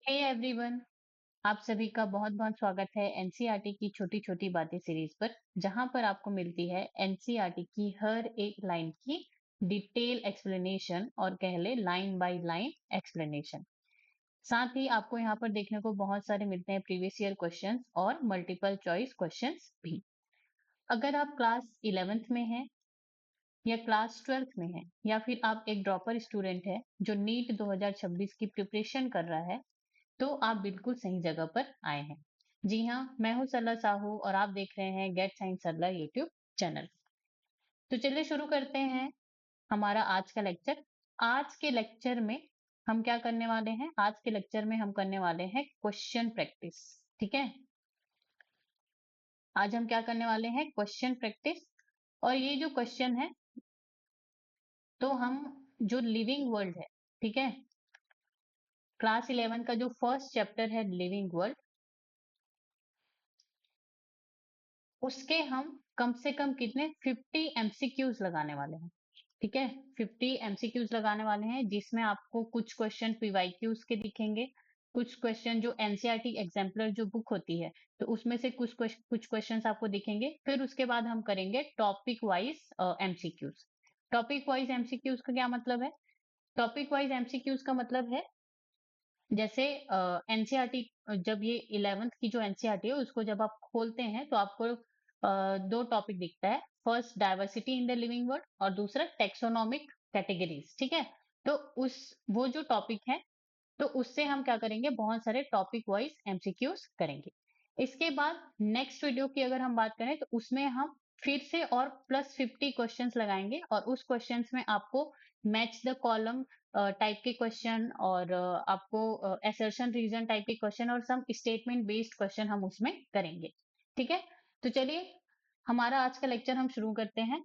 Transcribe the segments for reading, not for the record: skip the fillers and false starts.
Hey everyone, आप सभी का बहुत बहुत स्वागत है एनसीईआरटी की छोटी छोटी बातें सीरीज पर, जहां पर आपको मिलती है एनसीईआरटी की हर एक लाइन की डिटेल एक्सप्लेनेशन और कह ले लाइन बाय लाइन एक्सप्लेनेशन। साथ ही आपको यहाँ पर देखने को बहुत सारे मिलते हैं प्रीवियस ईयर क्वेश्चंस और मल्टीपल चॉइस क्वेश्चंस भी। अगर आप क्लास 11th में हैं या क्लास 12th में हैं या फिर आप एक ड्रॉपर स्टूडेंट है जो नीट 2026 की प्रिपरेशन कर रहा है, तो आप बिल्कुल सही जगह पर आए हैं। जी हाँ, मैं हूँ सरला साहू और आप देख रहे हैं गेट साइंस सरला यूट्यूब चैनल। तो चलिए शुरू करते हैं हमारा आज का लेक्चर। आज के लेक्चर में हम क्या करने वाले हैं? आज के लेक्चर में हम करने वाले हैं क्वेश्चन प्रैक्टिस। ठीक है, आज हम क्या करने वाले हैं? Question practice. और ये जो क्वेश्चन है, तो हम जो लिविंग वर्ल्ड है, ठीक है, क्लास 11 का जो फर्स्ट चैप्टर है लिविंग वर्ल्ड, उसके हम कम से कम कितने 50 एमसीक्यूज लगाने वाले हैं। ठीक है, 50 एमसीक्यूज लगाने वाले हैं, जिसमें आपको कुछ क्वेश्चन पीवाईक्यूज के दिखेंगे, कुछ क्वेश्चन जो एनसीईआरटी एग्जाम्पलर जो बुक होती है, तो उसमें से कुछ क्वेश्चंस आपको दिखेंगे। फिर उसके बाद हम करेंगे topic wise MCQs. Topic wise MCQs का क्या मतलब है? टॉपिक वाइज एमसीक्यूज का मतलब है, जैसे एनसीईआरटी, जब ये 11th की जो एनसीईआरटी है उसको जब आप खोलते हैं तो आपको दो टॉपिक दिखता है। First diversity in the living world और दूसरा टेक्सोनॉमिक कैटेगरीज। ठीक है, तो उस वो जो टॉपिक है, तो उससे हम क्या करेंगे? बहुत सारे टॉपिक वाइज एमसीक्यूज करेंगे। इसके बाद नेक्स्ट वीडियो की अगर हम बात करें तो उसमें हम फिर से और प्लस 50 क्वेश्चंस लगाएंगे और उस क्वेश्चंस में आपको मैच द कॉलम टाइप के क्वेश्चन और आपको असर्शन रीजन टाइप के क्वेश्चन और सम स्टेटमेंट बेस्ड क्वेश्चन हम उसमें करेंगे। ठीक है, तो चलिए हमारा आज का लेक्चर हम शुरू करते हैं।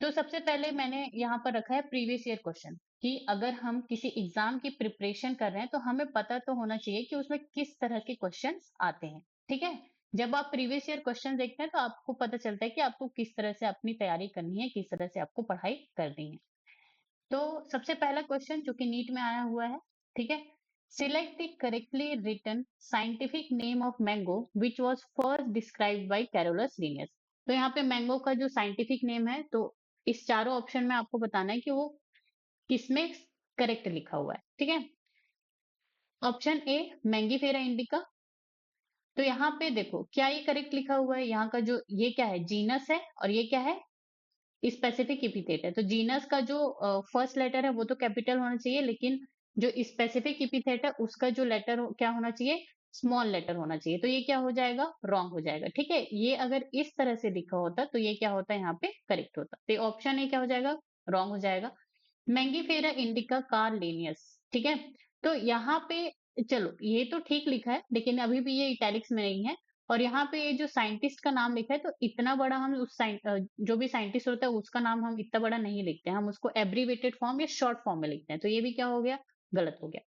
तो सबसे पहले मैंने यहाँ पर रखा है प्रीवियस ईयर क्वेश्चन, कि अगर हम किसी एग्जाम की प्रिपरेशन कर रहे हैं तो हमें पता तो होना चाहिए कि उसमें किस तरह के क्वेश्चंस आते हैं। ठीक है, जब आप प्रीवियस ईयर क्वेश्चन देखते हैं तो आपको पता चलता है कि आपको किस तरह से अपनी तैयारी करनी है, किस तरह से आपको पढ़ाई करनी है। तो सबसे पहला क्वेश्चन जो कि नीट में आया हुआ है, ठीक है, select the correctly written scientific name of mango which was first described by Carolus Linnaeus. तो यहाँ पे मैंगो का जो साइंटिफिक नेम है, तो इस चारों ऑप्शन में आपको बताना है कि वो किसमें करेक्ट लिखा हुआ है। ठीक है, ऑप्शन ए मैंगीफेरा इंडिका। तो यहाँ पे देखो क्या ये करेक्ट लिखा हुआ है? यहाँ का जो ये क्या है? जीनस है और ये क्या है? स्पेसिफिक इपिथेट है। तो जीनस का जो फर्स्ट लेटर है वो तो कैपिटल होना चाहिए, लेकिन जो स्पेसिफिक इपिथेट है उसका जो लेटर क्या होना चाहिए? स्मॉल लेटर होना चाहिए। तो ये क्या हो जाएगा? रॉन्ग हो जाएगा। ठीक है, ये अगर इस तरह से लिखा होता तो ये क्या होता है? यहाँ पे करेक्ट होता। तो ऑप्शन ए क्या हो जाएगा? रॉन्ग हो जाएगा। Mangifera indica Carl Linnaeus. ठीक है, तो यहाँ पे चलो ये तो ठीक लिखा है, लेकिन अभी भी ये इटैलिक्स में नहीं है। और यहाँ पे ये जो साइंटिस्ट का नाम लिखा है, तो इतना बड़ा हम जो भी साइंटिस्ट होता है उसका नाम हम इतना बड़ा नहीं लिखते हैं, हम उसको एब्रीवेटेड फॉर्म या शॉर्ट फॉर्म में लिखते हैं। तो ये भी क्या हो गया? गलत हो गया।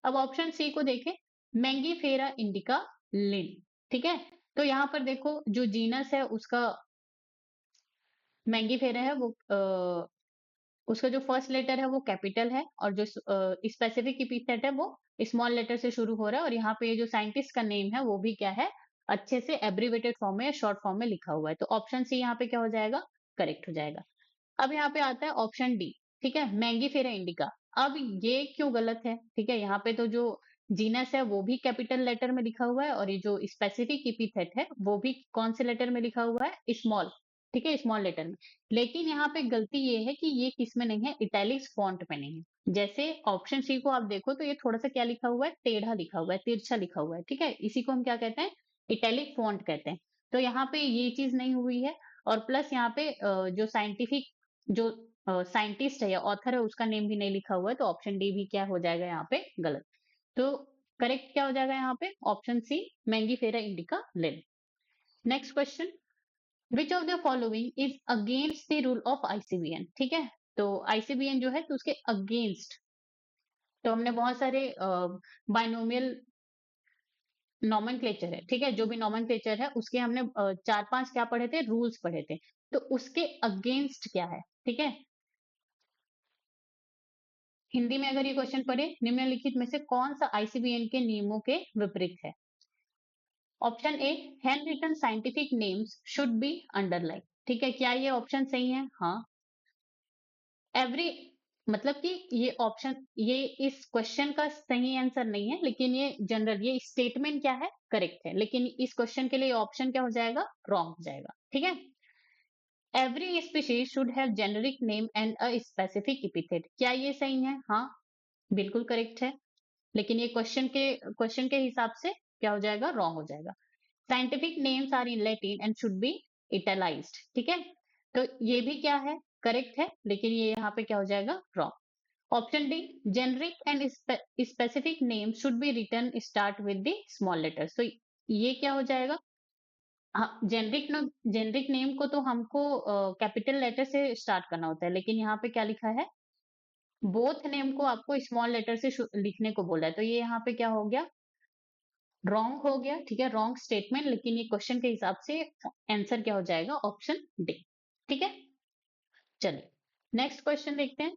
अब ऑप्शन सी को देखें, मैंगीफेरा इंडिका लिन। ठीक है, तो यहाँ पर देखो जो जीनस है उसका मैंगीफेरा है, वो उसका जो फर्स्ट लेटर है वो कैपिटल है और जो स्पेसिफिक इपिथेट है वो स्मॉल लेटर से शुरू हो रहा है। और यहाँ पे ये जो साइंटिस्ट का नेम है वो भी क्या है? अच्छे से एब्रीवेटेड फॉर्म में या शॉर्ट फॉर्म में लिखा हुआ है। तो ऑप्शन सी यहाँ पे क्या हो जाएगा? करेक्ट हो जाएगा। अब यहाँ पे आता है ऑप्शन डी। ठीक है, मैंगीफेरा इंडिका। अब ये क्यों गलत है? ठीक है, यहाँ पे तो जो जीनस है वो भी कैपिटल लेटर में लिखा हुआ है और ये जो स्पेसिफिक इपिथेट है वो भी कौन से लेटर में लिखा हुआ है? स्मॉल। ठीक है, स्मॉल लेटर में। लेकिन यहाँ पे गलती ये है कि ये किस में नहीं है? इटैलिक्स फॉन्ट में नहीं है। जैसे ऑप्शन सी को आप देखो तो ये थोड़ा सा क्या लिखा हुआ है? टेढ़ा लिखा हुआ है, तिरछा लिखा हुआ है। ठीक है, इसी को हम क्या कहते हैं? इटैलिक फॉन्ट कहते हैं। तो यहाँ पे ये चीज नहीं हुई है। और प्लस यहाँ पे जो साइंटिफिक जो साइंटिस्ट है या ऑथर है उसका नेम भी नहीं लिखा हुआ है। तो ऑप्शन डी भी क्या हो जाएगा यहाँ पे? गलत। तो करेक्ट क्या हो जाएगा यहाँ पे? Option C Mangifera indica Linn. Next question, which of the following is against the rule of ICBN? ठीक है, तो आईसीबीएन जो है तो उसके अगेंस्ट, तो हमने बहुत सारे बाइनोमियल नॉमेनक्लेचर है, ठीक है, जो भी नॉमेनक्लेचर है उसके हमने चार पांच क्या पढ़े थे? रूल्स पढ़े थे। तो उसके अगेंस्ट क्या है? ठीक है, हिंदी में अगर ये क्वेश्चन पढ़े, निम्नलिखित में से कौन सा आईसीबीएन के नियमों के विपरीत है? Option A, hand written scientific names should be underline. ठीक है, क्या ये ऑप्शन सही है? हाँ। एवरी, मतलब कि ये ऑप्शन, ये इस क्वेश्चन का सही आंसर नहीं है, लेकिन ये जनरल, ये स्टेटमेंट क्या है, करेक्ट है, लेकिन इस क्वेश्चन के लिए ऑप्शन क्या हो जाएगा, रॉन्ग हो जाएगा। ठीक है, every species should have generic name and a specific epithet, क्या ये सही है? हाँ, बिल्कुल करेक्ट है, लेकिन ये क्वेश्चन के हिसाब से क्या हो जाएगा, रॉन्ग हो जाएगा। Scientific names are in Latin and should be italicized. ठीक है, तो ये भी क्या है, करेक्ट है, लेकिन ये यहाँ पे क्या हो जाएगा, wrong. Option D, generic and specific name should be written start with the small letters, तो ये क्या हो जाएगा, हाँ, जेनरिक नेम को तो हमको कैपिटल लेटर से स्टार्ट करना होता है, लेकिन यहाँ पे क्या लिखा है, बोथ नेम को आपको स्मॉल लेटर से लिखने को बोला है, तो ये यहाँ पे क्या हो गया, रॉन्ग हो गया। ठीक है, रॉन्ग स्टेटमेंट, लेकिन ये क्वेश्चन के हिसाब से आंसर क्या हो जाएगा, ऑप्शन डी। ठीक है, चलिए नेक्स्ट क्वेश्चन देखते हैं।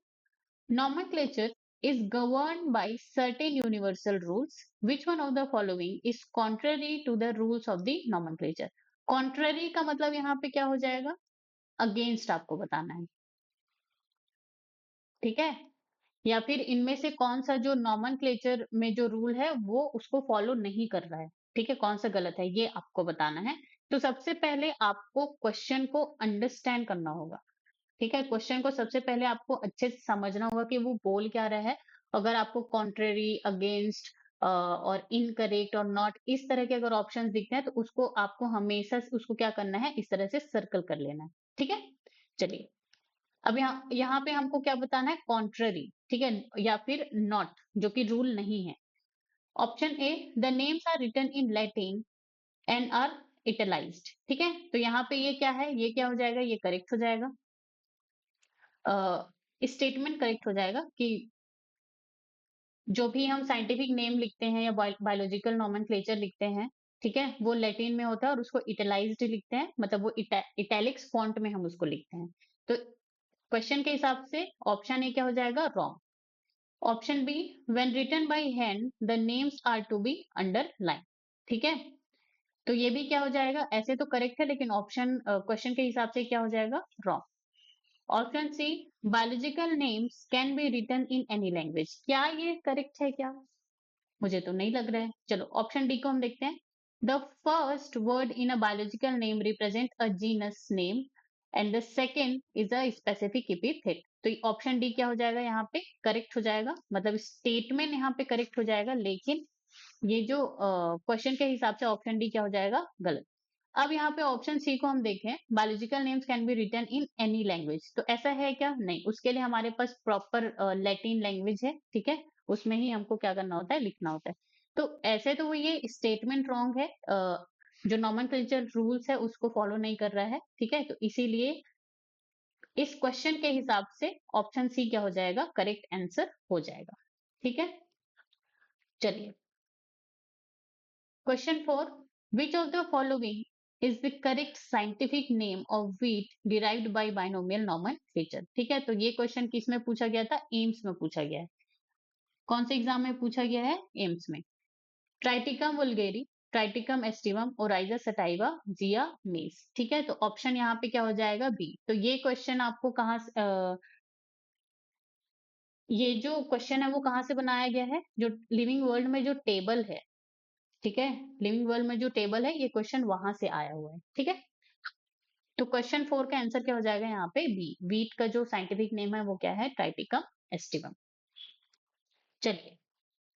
Nomenclature is governed by certain universal rules. Which one of the following is contrary to the rules of the nomenclature? Contrary का मतलब यहाँ पे क्या हो जाएगा, अगेंस्ट आपको बताना है। ठीक है, या फिर इनमें से कौन सा जो नॉमनक्लेचर में जो रूल है वो उसको फॉलो नहीं कर रहा है। ठीक है, कौन सा गलत है ये आपको बताना है। तो सबसे पहले आपको क्वेश्चन को अंडरस्टैंड करना होगा। ठीक है, क्वेश्चन को सबसे पहले आपको अच्छे से समझना होगा कि वो बोल क्या रहा है। अगर आपको कॉन्ट्रेरी, अगेंस्ट और इनकरेक्ट और नॉट, इस तरह के अगर ऑप्शंस दिखते हैं तो उसको आपको हमेशा उसको क्या करना है, इस तरह से सर्कल कर लेना है। ठीक है, चलिए अब यहाँ पे हमको क्या बताना है, कॉन्ट्ररी, ठीक है, या फिर नॉट, जो कि रूल नहीं है। Option A, the names are written in Latin and are italicized. ठीक है, तो यहाँ पे ये क्या है, ये क्या हो जाएगा, ये करेक्ट हो जाएगा, स्टेटमेंट करेक्ट हो जाएगा कि जो भी हम साइंटिफिक नेम लिखते हैं या बायोलॉजिकल नॉमेनक्लेचर लिखते हैं, ठीक है, वो लैटिन में होता है और उसको इटलाइज्ड लिखते हैं, मतलब वो इटैलिक्स फॉन्ट में हम उसको लिखते हैं। तो क्वेश्चन के हिसाब से ऑप्शन ए क्या हो जाएगा, wrong. Option B, when written by hand the names are to be underline. ठीक है, तो ये भी क्या हो जाएगा, ऐसे तो करेक्ट है, लेकिन ऑप्शन क्वेश्चन के हिसाब से क्या हो जाएगा, wrong. Option C, biological names can be written in any language, क्या ये करेक्ट है क्या, मुझे तो नहीं लग रहा है। चलो ऑप्शन डी को हम देखते हैं। The first word in a biological name represent a genus name and the second is a specific epithet, तो ऑप्शन डी क्या हो जाएगा, यहाँ पे करेक्ट हो जाएगा, मतलब स्टेटमेंट यहाँ पे करेक्ट हो जाएगा, लेकिन ये जो क्वेश्चन के हिसाब से ऑप्शन डी क्या हो जाएगा, गलत। अब यहाँ पे ऑप्शन सी को हम देखें, biological names can be written in any language, तो ऐसा है क्या, नहीं, उसके लिए हमारे पास प्रॉपर लैटिन लैंग्वेज है। ठीक है, उसमें ही हमको क्या करना होता है, लिखना होता है। तो ऐसे तो वो ये स्टेटमेंट रॉन्ग है, जो नॉमेनक्लेचर रूल्स है उसको फॉलो नहीं कर रहा है। ठीक है, तो इसीलिए इस क्वेश्चन के हिसाब से ऑप्शन सी क्या हो जाएगा, करेक्ट आंसर हो जाएगा। ठीक है, चलिए question 4, which of the following is the correct scientific name of wheat derived by binomial nomenclature? ठीक है, तो ये क्वेश्चन किस में पूछा गया था, एम्स में पूछा गया है। कौन से एग्जाम में पूछा गया है, एम्स में। Triticum vulgare, Triticum aestivum, Oryza sativa, Zea mays. ठीक है, तो ऑप्शन यहाँ पे क्या हो जाएगा, बी। तो ये क्वेश्चन आपको कहाँ ये जो क्वेश्चन है वो कहाँ से बनाया गया है, जो लिविंग वर्ल्ड में जो टेबल है, ठीक है, लिविंग वर्ल्ड में जो टेबल है, ये क्वेश्चन वहां से आया हुआ है। ठीक है, तो क्वेश्चन 4 का आंसर क्या हो जाएगा, यहाँ पे बी। वीट का जो साइंटिफिक नेम है वो क्या है, ट्राइटिकम एस्टिवम। चलिए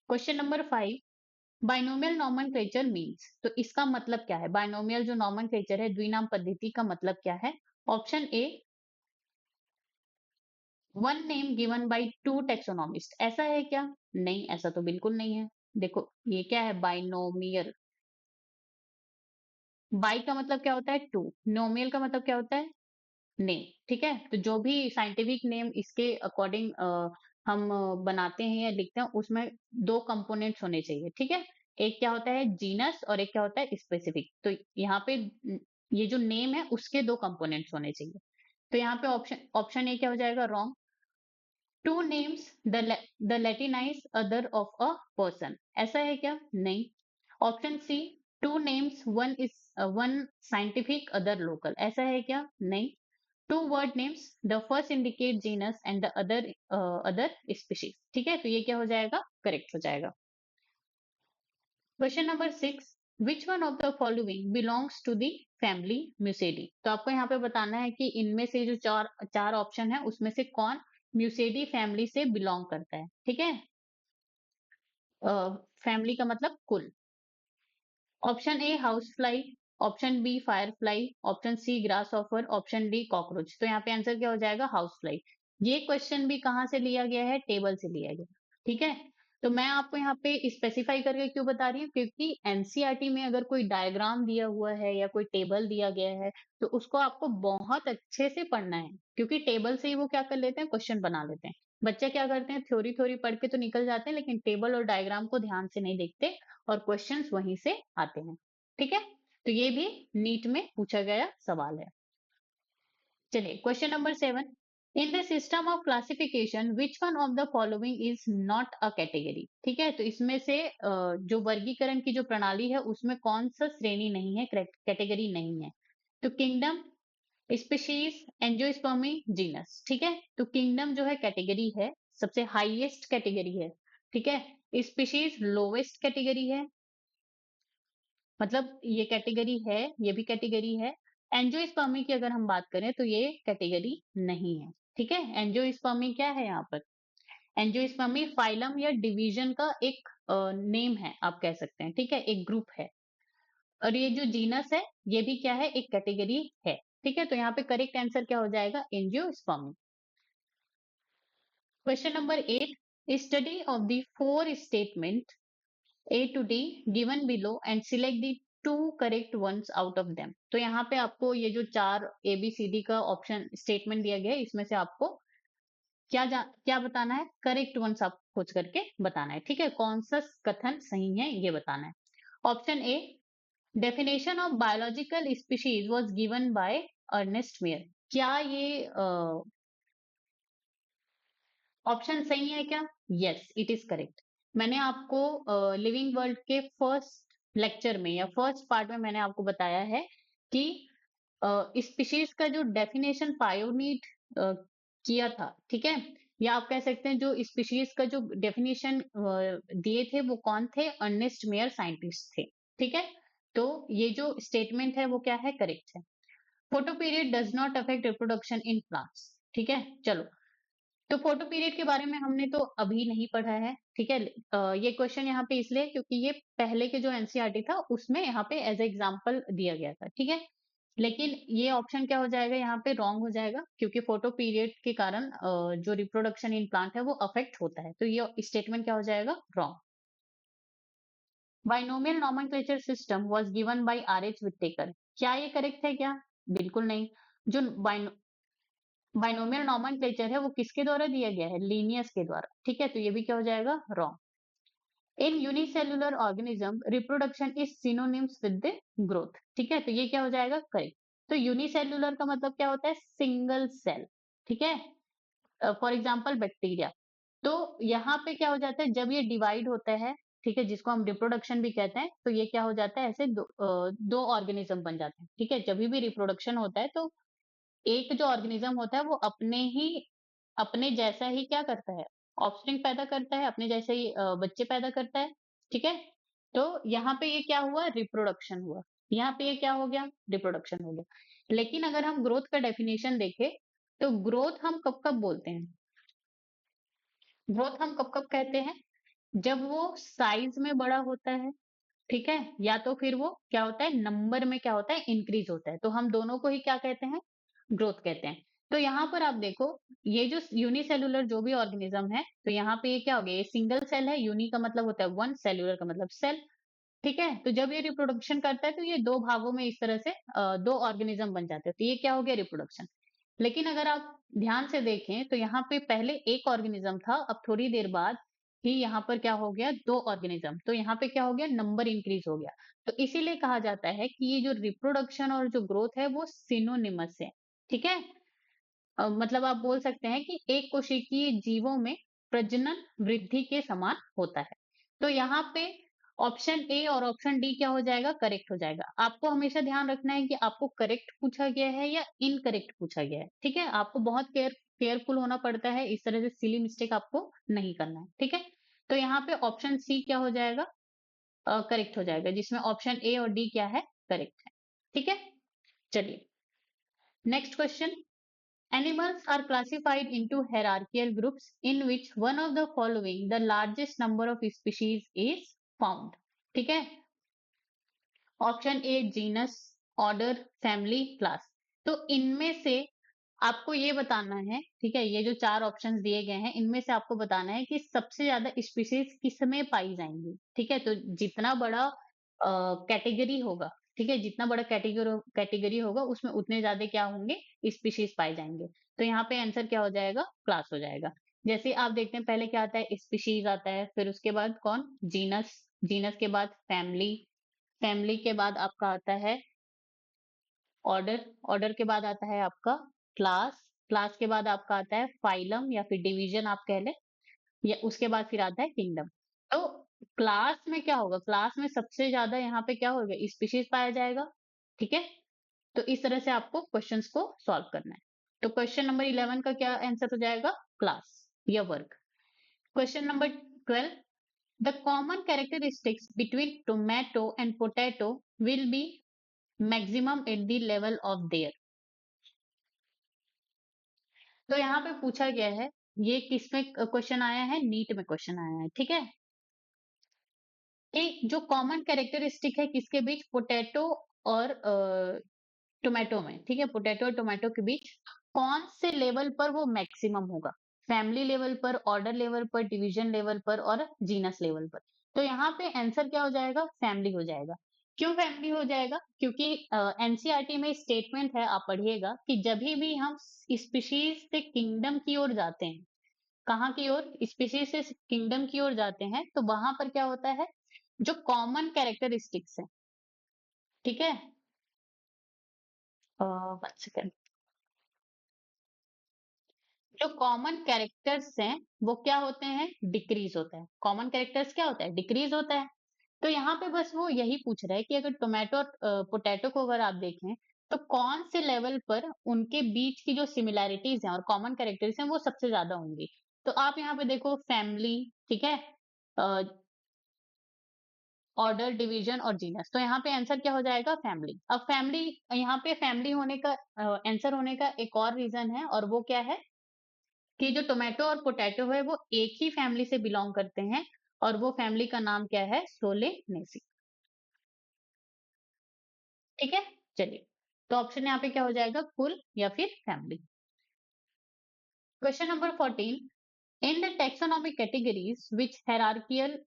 question number 5, binomial nomenclature means, तो इसका मतलब क्या है, बाइनोमियल जो नॉमेनक्लेचर है, द्विनाम पद्धति का मतलब क्या है। Option A, one name given by two taxonomist, ऐसा है क्या, नहीं, ऐसा तो बिल्कुल नहीं है। देखो ये क्या है, बाइनोमियल, बाई का मतलब क्या होता है, टू, नोमियल का मतलब क्या होता है, नेम। ठीक है, तो जो भी साइंटिफिक नेम इसके अकॉर्डिंग हम बनाते हैं या लिखते हैं, उसमें दो कंपोनेंट्स होने चाहिए। ठीक है, एक क्या होता है जीनस और एक क्या होता है स्पेसिफिक, तो यहाँ पे ये जो नेम है उसके दो कंपोनेंट्स होने चाहिए। तो यहाँ पे ऑप्शन ऑप्शन ए क्या हो जाएगा, wrong. Two names the latinize other of a person, ऐसा है क्या? नहीं। Option C, two names one scientific other local, ऐसा है क्या? नहीं। Two word names, the first indicate genus and the other species, ठीक है, तो ये क्या हो जाएगा? करेक्ट हो जाएगा। Question number 6, which one of the following belongs to the family Musaceae, तो आपको यहाँ पे बताना है कि इनमें से जो चार चार ऑप्शन है उसमें से कौन म्यूसेडी फैमिली से बिलोंग करता है, ठीक है। फैमिली का मतलब कुल। Option A house fly, option B fire fly, option C grasshopper, option D cockroach, तो यहाँ पे आंसर क्या हो जाएगा? House fly. ये क्वेश्चन भी कहाँ से लिया गया है? टेबल से लिया गया, ठीक है। तो मैं आपको यहाँ पे स्पेसिफाई करके क्यों बता रही हूँ, क्योंकि एनसीईआरटी में अगर कोई डायग्राम दिया हुआ है या कोई टेबल दिया गया है तो उसको आपको बहुत अच्छे से पढ़ना है, क्योंकि टेबल से ही वो क्या कर लेते हैं? क्वेश्चन बना लेते हैं। बच्चे क्या करते हैं? थ्योरी थ्योरी पढ़ के तो निकल जाते हैं, लेकिन टेबल और डायग्राम को ध्यान से नहीं देखते और क्वेश्चंस वहीं से आते हैं, ठीक है। तो ये भी नीट में पूछा गया सवाल है। चलिए question number 7, in the system of classification which one of the following is not a category, ठीक है, तो इसमें से जो वर्गीकरण की जो प्रणाली है उसमें कौन सा श्रेणी नहीं है, कैटेगरी नहीं है? तो किंगडम, स्पीशीज, एंजियोस्पर्मी, जीनस, ठीक है। तो किंगडम जो है कैटेगरी है, सबसे हाईएस्ट कैटेगरी है, ठीक है। स्पीशीज लोवेस्ट कैटेगरी है, मतलब ये कैटेगरी है, ये भी कैटेगरी है। एंजियोस्पर्मी की अगर हम बात करें तो ये कैटेगरी नहीं है, ठीक है। एंजियोस्पर्मी क्या है यहाँ पर? एंजियोस्पर्मी फाइलम या डिवीजन का एक नेम है, आप कह सकते हैं, ठीक है, एक ग्रुप है। और ये जो जीनस है ये भी क्या है? एक कैटेगरी है, ठीक है। तो यहाँ पे करेक्ट आंसर क्या हो जाएगा? Angiospermae. Question number 8, study of the four statement A to D given below and select the two correct ones out of them, तो यहाँ पे आपको ये जो चार ABCD का ऑप्शन स्टेटमेंट दिया गया है इसमें से आपको क्या बताना है? करेक्ट वंस आप खोज करके बताना है, ठीक है, कौन सा कथन सही है ये बताना है। Option A, definition of biological species was given by Ernest Mayr, क्या ये ऑप्शन सही है क्या? Yes, it is correct. मैंने आपको लिविंग वर्ल्ड के फर्स्ट लेक्चर में या फर्स्ट पार्ट में मैंने आपको बताया है कि स्पीशीज का जो डेफिनेशन पायोनीट किया था, ठीक है, या आप कह सकते हैं जो स्पीशीज का जो डेफिनेशन दिए थे वो कौन थे? अर्नेस्ट मेयर साइंटिस्ट थे, ठीक है। तो ये जो स्टेटमेंट है वो क्या है? करेक्ट है। Photo period does not affect reproduction in plants, ठीक है। चलो, तो फोटो पीरियड के बारे में हमने तो अभी नहीं पढ़ा है, ठीक है। ये क्वेश्चन यहाँ पे इसलिए क्योंकि ये पहले के जो एनसीईआरटी था उसमें यहाँ पे एज एग्जांपल दिया गया था, ठीक है। लेकिन ये ऑप्शन क्या हो जाएगा? यहाँ पे रॉन्ग हो जाएगा, क्योंकि फोटो पीरियड के कारण जो रिप्रोडक्शन इन प्लांट है वो अफेक्ट होता है, तो ये स्टेटमेंट क्या हो जाएगा? Wrong. Binomial nomenclature system was given by R H Whittaker, क्या ये करेक्ट है क्या? बिल्कुल नहीं। जो बाइनोमियल नॉमेनक्लेचर है वो किसके द्वारा दिया गया है? लीनियस के द्वारा, ठीक है, तो ये भी क्या हो जाएगा? Wrong. In unicellular organism reproduction is synonyms with the growth, ठीक है, तो ये क्या हो जाएगा? करेक्ट। तो यूनिसेल्युलर का मतलब क्या होता है? सिंगल सेल, ठीक है। फॉर एग्जाम्पल बैक्टीरिया, तो यहाँ पे क्या हो जाता है? जब ये डिवाइड होता है, ठीक है, जिसको हम रिप्रोडक्शन भी कहते हैं, तो ये क्या हो जाता है? ऐसे दो ऑर्गेनिज्म बन जाते हैं, ठीक है। जब भी रिप्रोडक्शन होता है तो एक जो ऑर्गेनिज्म होता है वो अपने जैसा ही क्या करता है? ऑफस्प्रिंग पैदा करता है, अपने जैसे ही बच्चे पैदा करता है, ठीक है। तो यहाँ पे ये क्या हुआ? रिप्रोडक्शन हुआ। यहाँ पे ये क्या हो गया? रिप्रोडक्शन हो गया। लेकिन अगर हम ग्रोथ का डेफिनेशन देखें तो ग्रोथ हम कब कब बोलते हैं? ग्रोथ हम कब कब कहते हैं? जब वो साइज में बड़ा होता है, ठीक है, या तो फिर वो क्या होता है? नंबर में क्या होता है? इंक्रीज होता है, तो हम दोनों को ही क्या कहते हैं? ग्रोथ कहते हैं। तो यहाँ पर आप देखो, ये जो यूनिसेलुलर जो भी ऑर्गेनिज्म है, तो यहाँ पे ये क्या हो गया? ये सिंगल सेल है, यूनि का मतलब होता है वन, सेलुलर का मतलब सेल, ठीक है। तो जब ये रिप्रोडक्शन करता है तो ये दो भागों में इस तरह से दो ऑर्गेनिज्म बन जाते हैं, तो ये क्या हो गया? रिप्रोडक्शन। लेकिन अगर आप ध्यान से देखें तो यहाँ पे पहले एक ऑर्गेनिज्म था, अब थोड़ी देर बाद ही यहाँ पर क्या हो गया? दो ऑर्गेनिज्म, तो यहाँ पे क्या हो गया? नंबर इंक्रीज हो गया। तो इसीलिए कहा जाता है कि ये जो रिप्रोडक्शन और जो ग्रोथ है वो सिनोनिमस है, ठीक है। मतलब आप बोल सकते हैं कि एक कोशिकीय जीवों में प्रजनन वृद्धि के समान होता है। तो यहाँ पे ऑप्शन ए और ऑप्शन डी क्या हो जाएगा? करेक्ट हो जाएगा। आपको हमेशा ध्यान रखना है कि आपको करेक्ट पूछा गया है या इनकरेक्ट पूछा गया है। ठीक है, आपको बहुत केयरफुल होना पड़ता है, इस तरह से सिली मिस्टेक आपको नहीं करना है। ठीक है, तो यहाँ पे ऑप्शन सी क्या हो जाएगा? करेक्ट हो जाएगा, जिसमें ऑप्शन ए और डी क्या है? करेक्ट है। ठीक है, चलिए next question. Animals are classified into hierarchical groups in which one of the following the largest number of species is found. ठीक है, ऑप्शन ए जीनस, ऑर्डर, फैमिली, क्लास। तो इनमें से आपको ये बताना है, ठीक है, ये जो चार ऑप्शंस दिए गए हैं इनमें से आपको बताना है कि सबसे ज्यादा स्पीशीज किसमें पाई जाएंगी। ठीक है, तो जितना बड़ा कैटेगरी होगा, ठीक है, जितना बड़ा कैटेगरी होगा उसमें उतने ज्यादा क्या होंगे? स्पीशीज पाए जाएंगे। तो यहाँ पे आंसर क्या हो जाएगा? क्लास हो जाएगा। जैसे आप देखते हैं पहले क्या आता है? स्पीशीज आता है, फिर उसके बाद कौन? जीनस, जीनस के बाद फैमिली, फैमिली के बाद आपका आता है ऑर्डर, ऑर्डर के बाद आता है आपका क्लास, क्लास के बाद आपका आता है फाइलम या फिर डिवीजन आप कह ले, या उसके बाद फिर आता है किंगडम। तो क्लास में क्या होगा? क्लास में सबसे ज्यादा यहाँ पे क्या होगा? स्पीशीज पाया जाएगा। ठीक है, तो इस तरह से आपको क्वेश्चंस को सॉल्व करना है। तो क्वेश्चन नंबर 11 का क्या आंसर हो जाएगा? क्लास या वर्ग। Question number 12, the common characteristics between tomato and potato will be maximum at the level of their। तो यहाँ पे पूछा गया है, ये किस में क्वेश्चन आया है? नीट में क्वेश्चन आया है। ठीक है, कि जो कॉमन कैरेक्टरिस्टिक है किसके बीच? पोटैटो और टोमेटो में। ठीक है, पोटैटो और टोमेटो के बीच कौन से लेवल पर वो मैक्सिमम होगा? फैमिली लेवल पर, ऑर्डर लेवल पर, डिवीजन लेवल पर और जीनस लेवल पर। तो यहाँ पे आंसर क्या हो जाएगा? फैमिली हो जाएगा। क्यों फैमिली हो जाएगा? क्योंकि एनसीईआरटी में स्टेटमेंट है, आप पढ़िएगा, कि जब भी हम स्पीशीज से किंगडम की ओर जाते हैं, कहाँ की ओर? स्पीशीज से किंगडम की ओर जाते हैं, तो वहां पर क्या होता है? जो कॉमन कैरेक्टरिस्टिक्स है, ठीक है, 1 सेकेंड, जो कॉमन कैरेक्टर्स हैं वो क्या होते हैं? डिक्रीज होता है। कॉमन कैरेक्टर्स क्या होता है? डिक्रीज होता है। तो यहाँ पे बस वो यही पूछ रहा है कि अगर टोमेटो और पोटैटो को अगर आप देखें, तो कौन से लेवल पर उनके बीच की जो सिमिलैरिटीज हैं और कॉमन कैरेक्टर्स हैं वो सबसे ज्यादा होंगी। तो आप यहाँ पे देखो फैमिली, ठीक है, ऑर्डर, डिवीजन और जीनस। तो यहाँ पे आंसर क्या हो जाएगा? फैमिली। अब फैमिली, यहाँ पे फैमिली होने का आंसर होने का एक और रीजन है, और वो क्या है? कि जो टोमेटो और पोटैटो है वो एक ही फैमिली से बिलोंग करते हैं, और वो फैमिली का नाम क्या है? सोलेनेसी। ठीक है, चलिए, तो ऑप्शन यहाँ पे क्या हो जाएगा? कुल या फिर family. Question number 14, in the taxonomic categories which hierarchical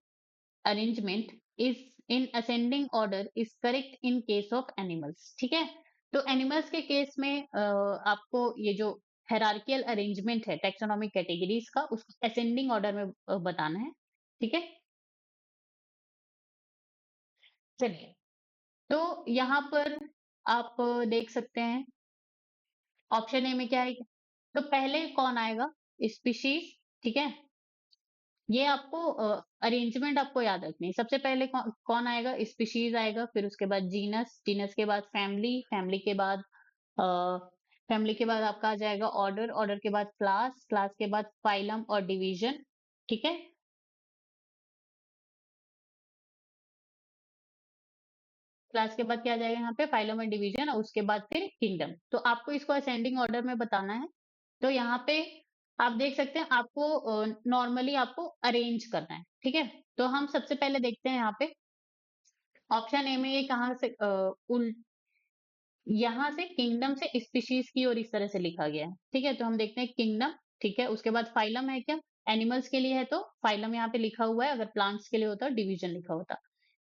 arrangement is in ascending order is correct in case of animals. ठीक है, तो एनिमल्स के केस में आपको ये जो हायरार्कियल अरेंजमेंट है टैक्सोनॉमिक कैटेगरीज का, उसको असेंडिंग ऑर्डर में बताना है। ठीक है, चलिए, तो यहाँ पर आप देख सकते हैं ऑप्शन ए में क्या है। तो पहले कौन आएगा? स्पीशीज। ठीक है, ये आपको अरेंजमेंट आपको याद रखनी है। सबसे पहले कौन आएगा? स्पीशीज आएगा, फिर उसके बाद जीनस, जीनस के बाद फैमिली, फैमिली के बाद फैमिली के बाद आपका आ जाएगा ऑर्डर, ऑर्डर के बाद क्लास, क्लास के बाद फाइलम और डिवीजन। ठीक है, क्लास के बाद क्या आ जाएगा? यहाँ पे फाइलम और डिवीजन, और उसके बाद फिर किंगडम। तो आपको इसको असेंडिंग ऑर्डर में बताना है। तो यहाँ पे आप देख सकते हैं, आपको नॉर्मली आपको अरेंज करना है। ठीक है, तो हम सबसे पहले देखते हैं यहाँ पे ऑप्शन ए में ये कहाँ से यहाँ से किंगडम से स्पीशीज की और इस तरह से लिखा गया है। ठीक है, तो हम देखते हैं किंगडम। ठीक है, उसके बाद फाइलम है क्या? एनिमल्स के लिए है तो फाइलम यहाँ पे लिखा हुआ है, अगर प्लांट्स के लिए होता डिवीजन लिखा होता।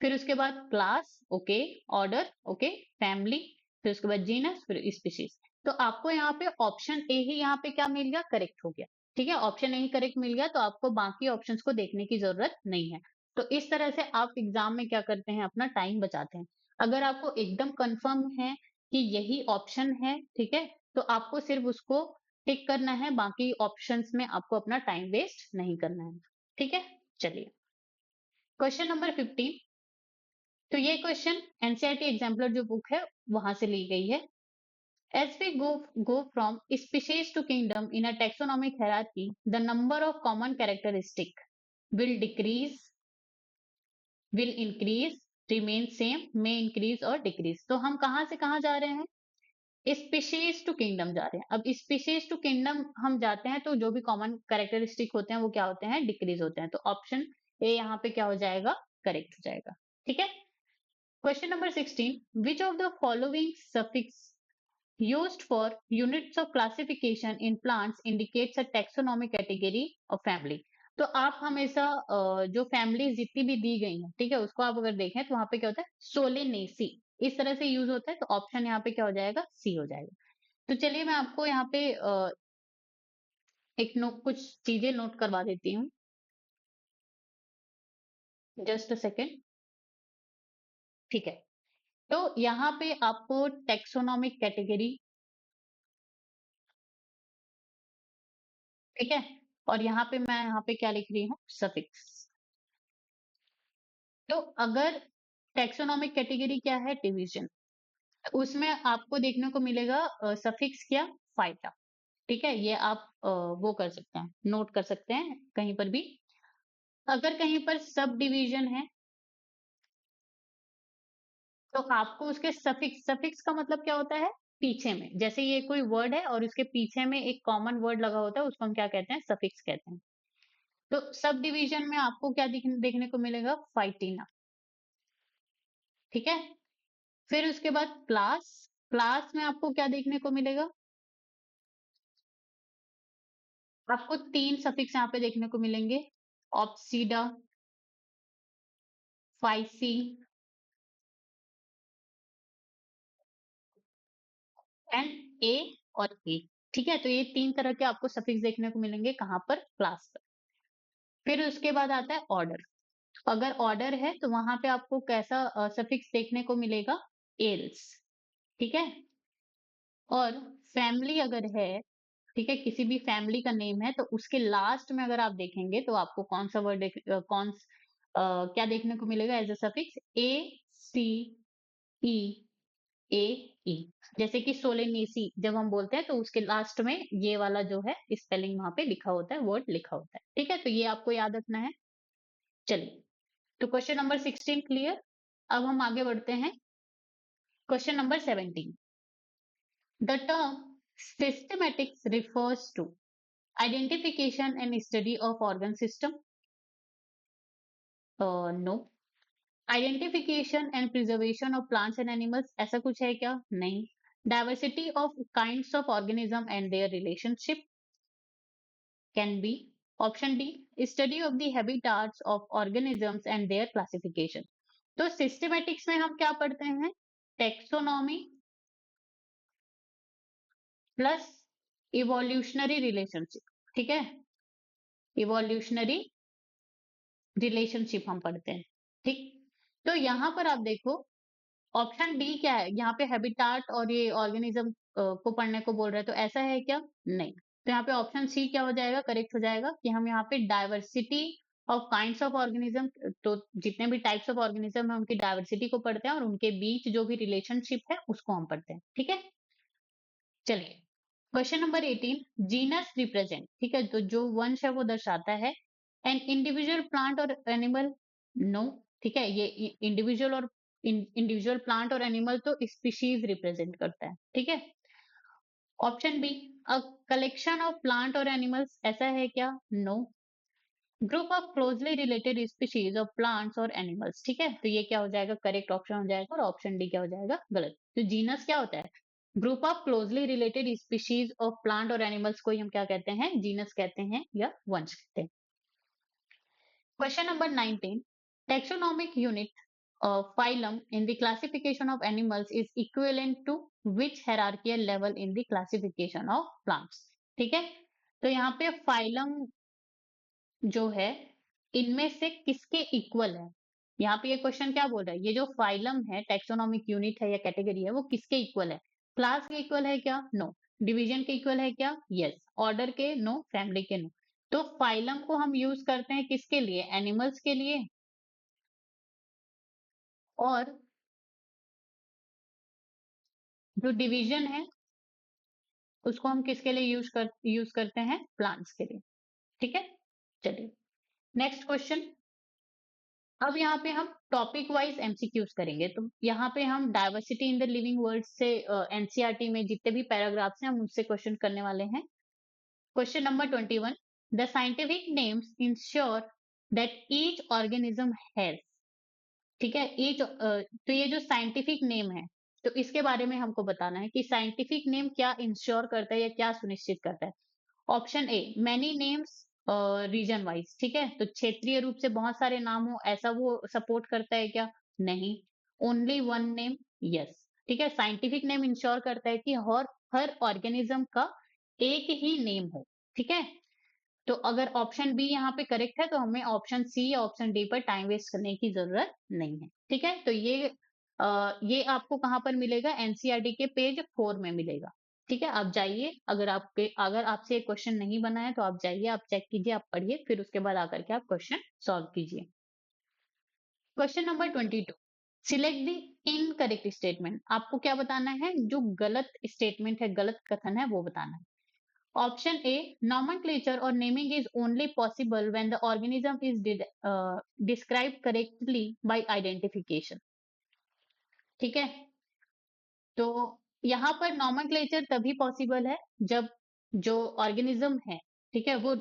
फिर उसके बाद class, okay, order, okay, family, फिर उसके बाद जीनस, फिर स्पीशीज। तो आपको यहाँ पे ऑप्शन ए ही यहाँ पे क्या मिल गया? करेक्ट हो गया। ठीक है, ऑप्शन ए ही करेक्ट मिल गया, तो आपको बाकी ऑप्शंस को देखने की जरूरत नहीं है। तो इस तरह से आप एग्जाम में क्या करते हैं? अपना टाइम बचाते हैं। अगर आपको एकदम कंफर्म है कि यही ऑप्शन है, ठीक है, तो आपको सिर्फ उसको टिक करना है, बाकी ऑप्शंस में आपको अपना टाइम वेस्ट नहीं करना है। ठीक है, चलिए क्वेश्चन नंबर 15। तो ये क्वेश्चन एनसीईआरटी एग्जाम्पलर जो बुक है वहां से ली गई है। As we go from species to kingdom in a taxonomic hierarchy, the number of common characteristic will decrease, will increase, remain same, may increase और decrease। तो हम कहां से कहां जा रहे हैं? स्पीशीज टू किंगडम जा रहे हैं। अब स्पीशीज टू किंगडम हम जाते हैं तो जो भी कॉमन कैरेक्टरिस्टिक होते हैं वो क्या होते हैं? डिक्रीज होते हैं। तो ऑप्शन ए यहाँ पे क्या हो जाएगा? करेक्ट हो जाएगा। ठीक है, question number 16। Which of the following suffix used for units of classification in plants indicates a taxonomic category of family। तो आप हमेशा जो फैमिली जितनी भी दी गई है, ठीक है, उसको आप अगर देखें तो वहां पे क्या होता है? सोलेनेसी, इस तरह से यूज होता है। तो ऑप्शन यहाँ पे क्या हो जाएगा? सी हो जाएगा। तो चलिए मैं आपको यहाँ पे कुछ चीजें नोट करवा देती हूँ। Just a second. ठीक है, तो यहाँ पे आपको टेक्सोनॉमिक कैटेगरी, ठीक है, और यहाँ पे मैं यहाँ पे क्या लिख रही हूँ? सफिक्स। तो अगर टेक्सोनॉमिक कैटेगरी क्या है? डिवीजन। उसमें आपको देखने को मिलेगा सफिक्स क्या? फाइटा। ठीक है, ये आप वो कर सकते हैं, नोट कर सकते हैं कहीं पर भी। अगर कहीं पर सब डिवीजन है तो आपको उसके सफिक्स, सफिक्स का मतलब क्या होता है? पीछे में, जैसे ये कोई वर्ड है और उसके पीछे में एक कॉमन वर्ड लगा होता है, उसको हम क्या कहते हैं? सफिक्स कहते हैं। तो सब डिवीजन में आपको क्या देखने को मिलेगा? फाइटिना। ठीक है, फिर उसके बाद क्लास, क्लास में आपको क्या देखने को मिलेगा? आपको 3 सफिक्स यहाँ पे देखने को मिलेंगे, ऑप्सीडा, फाइसी एंड ए और ए। ठीक है, तो ये 3 तरह के आपको सफिक्स देखने को मिलेंगे कहाँ पर? क्लास पर। फिर उसके बाद आता है ऑर्डर। अगर ऑर्डर है तो वहां पे आपको कैसा सफिक्स देखने को मिलेगा? एल्स। ठीक है, और फैमिली अगर है, ठीक है, किसी भी फैमिली का नेम है तो उसके लास्ट में अगर आप देखेंगे तो आपको कौन सा वर्ड क्या देखने को मिलेगा एज अ सफिक्स? ए सी ई, ए ई। जैसे कि सोलेनेसी जब हम बोलते हैं तो उसके लास्ट में ये वाला जो है स्पेलिंग वहां पे लिखा होता है, वर्ड लिखा होता है। ठीक है, तो ये आपको याद रखना है। चलिए, तो क्वेश्चन नंबर 16 क्लियर। अब हम आगे बढ़ते हैं question number 17। The term systematics refers to identification and study of organ system? No. Identification and preservation of plants and animals, ऐसा कुछ है क्या? नहीं। Diversity of kinds of organism and their relationship? Can be. Option D, study of the habitats of organisms and their classification. तो systematics में हम क्या पढ़ते हैं? Taxonomy plus evolutionary relationship. ठीक है, इवोल्यूशनरी रिलेशनशिप हम पढ़ते हैं। ठीक, तो यहां पर आप देखो ऑप्शन डी क्या है? यहाँ पे हैबिटाट और ये ऑर्गेनिज्म को पढ़ने को बोल रहे हैं, तो ऐसा है क्या? नहीं। तो यहाँ पे ऑप्शन सी क्या हो जाएगा? करेक्ट हो जाएगा कि हम यहाँ पे diversity of kinds of organism, तो जितने भी टाइप्स ऑफ ऑर्गेनिज्म है उनकी डाइवर्सिटी को पढ़ते हैं और उनके बीच जो भी रिलेशनशिप है उसको हम पढ़ते हैं। ठीक है, चलिए क्वेश्चन नंबर 18। जीनस रिप्रेजेंट, ठीक है, तो जो वंश है वो दर्शाता है। एन इंडिविजुअल प्लांट और एनिमल? नो। ठीक है, ये इंडिविजुअल और इंडिविजुअल प्लांट और एनिमल तो स्पीशीज रिप्रेजेंट करता है। ठीक है, option B, a collection of plant और एनिमल्स, ऐसा है क्या? No. Group of closely related species of plants और एनिमल्स। ठीक है, तो ये क्या हो जाएगा? करेक्ट ऑप्शन हो जाएगा, और ऑप्शन डी क्या हो जाएगा? गलत। तो जीनस क्या होता है? Group of closely related species of plant और एनिमल्स को ही हम क्या कहते हैं? जीनस कहते हैं या वंश कहते हैं। Question number 19. Taxonomic unit of phylum in the classification of animals is equivalent to which hierarchical level in the classification of plants? ठीक है, तो यहाँ पे फाइलम जो है इनमें से किसके इक्वल है? यहाँ पे ये क्वेश्चन क्या बोल रहा है? ये जो फाइलम है, टैक्सोनॉमिक यूनिट है या कैटेगरी है, वो किसके इक्वल है? क्लास के इक्वल है क्या? नो। डिवीजन के इक्वल है क्या? यस। ऑर्डर के नो, फैमिली के नो। तो फाइलम को हम यूज करते हैं किसके लिए? एनिमल्स के लिए। और जो डिवीजन है उसको हम किसके लिए यूज करते हैं? प्लांट्स के लिए। ठीक है, चलिए नेक्स्ट क्वेश्चन। अब यहाँ पे हम टॉपिक वाइज एमसीक्यूज करेंगे। तो यहाँ पे हम diversity in the living world से एनसीईआरटी में जितने भी पैराग्राफ्स हैं हम उससे क्वेश्चन करने वाले हैं। Question number 21, the scientific names ensure that each organism has. ठीक है, ईच तो ये जो साइंटिफिक नेम है तो इसके बारे में हमको बताना है कि साइंटिफिक नेम क्या इंश्योर करता है या क्या सुनिश्चित करता है। ऑप्शन ए, मैनी नेम्स रीजन वाइज। ठीक है, तो क्षेत्रीय रूप से बहुत सारे नाम हो ऐसा वो सपोर्ट करता है क्या? नहीं। Only one name? यस। ठीक है, साइंटिफिक नेम इंश्योर करता है कि हर ऑर्गेनिज्म का एक ही नेम हो। ठीक है, तो अगर ऑप्शन बी यहाँ पे करेक्ट है तो हमें ऑप्शन सी या ऑप्शन डी पर टाइम वेस्ट करने की जरूरत नहीं है। ठीक है, तो ये आपको कहाँ पर मिलेगा? एनसीईआरटी के पेज 4 में मिलेगा। ठीक है, आप जाइए, अगर आपसे क्वेश्चन नहीं बना है तो आप जाइए, आप चेक कीजिए, आप पढ़िए, फिर उसके बाद आकर के आप क्वेश्चन सॉल्व कीजिए। Question number 22, select the incorrect statement. आपको क्या बताना है? जो गलत स्टेटमेंट है, गलत कथन है, वो बताना है। Option A, nomenclature or naming is only possible when the organism is described correctly by identification. ठीक है, तो यहाँ पर nomenclature तभी पॉसिबल है जब जो ऑर्गेनिज्म है, ठीक है, वो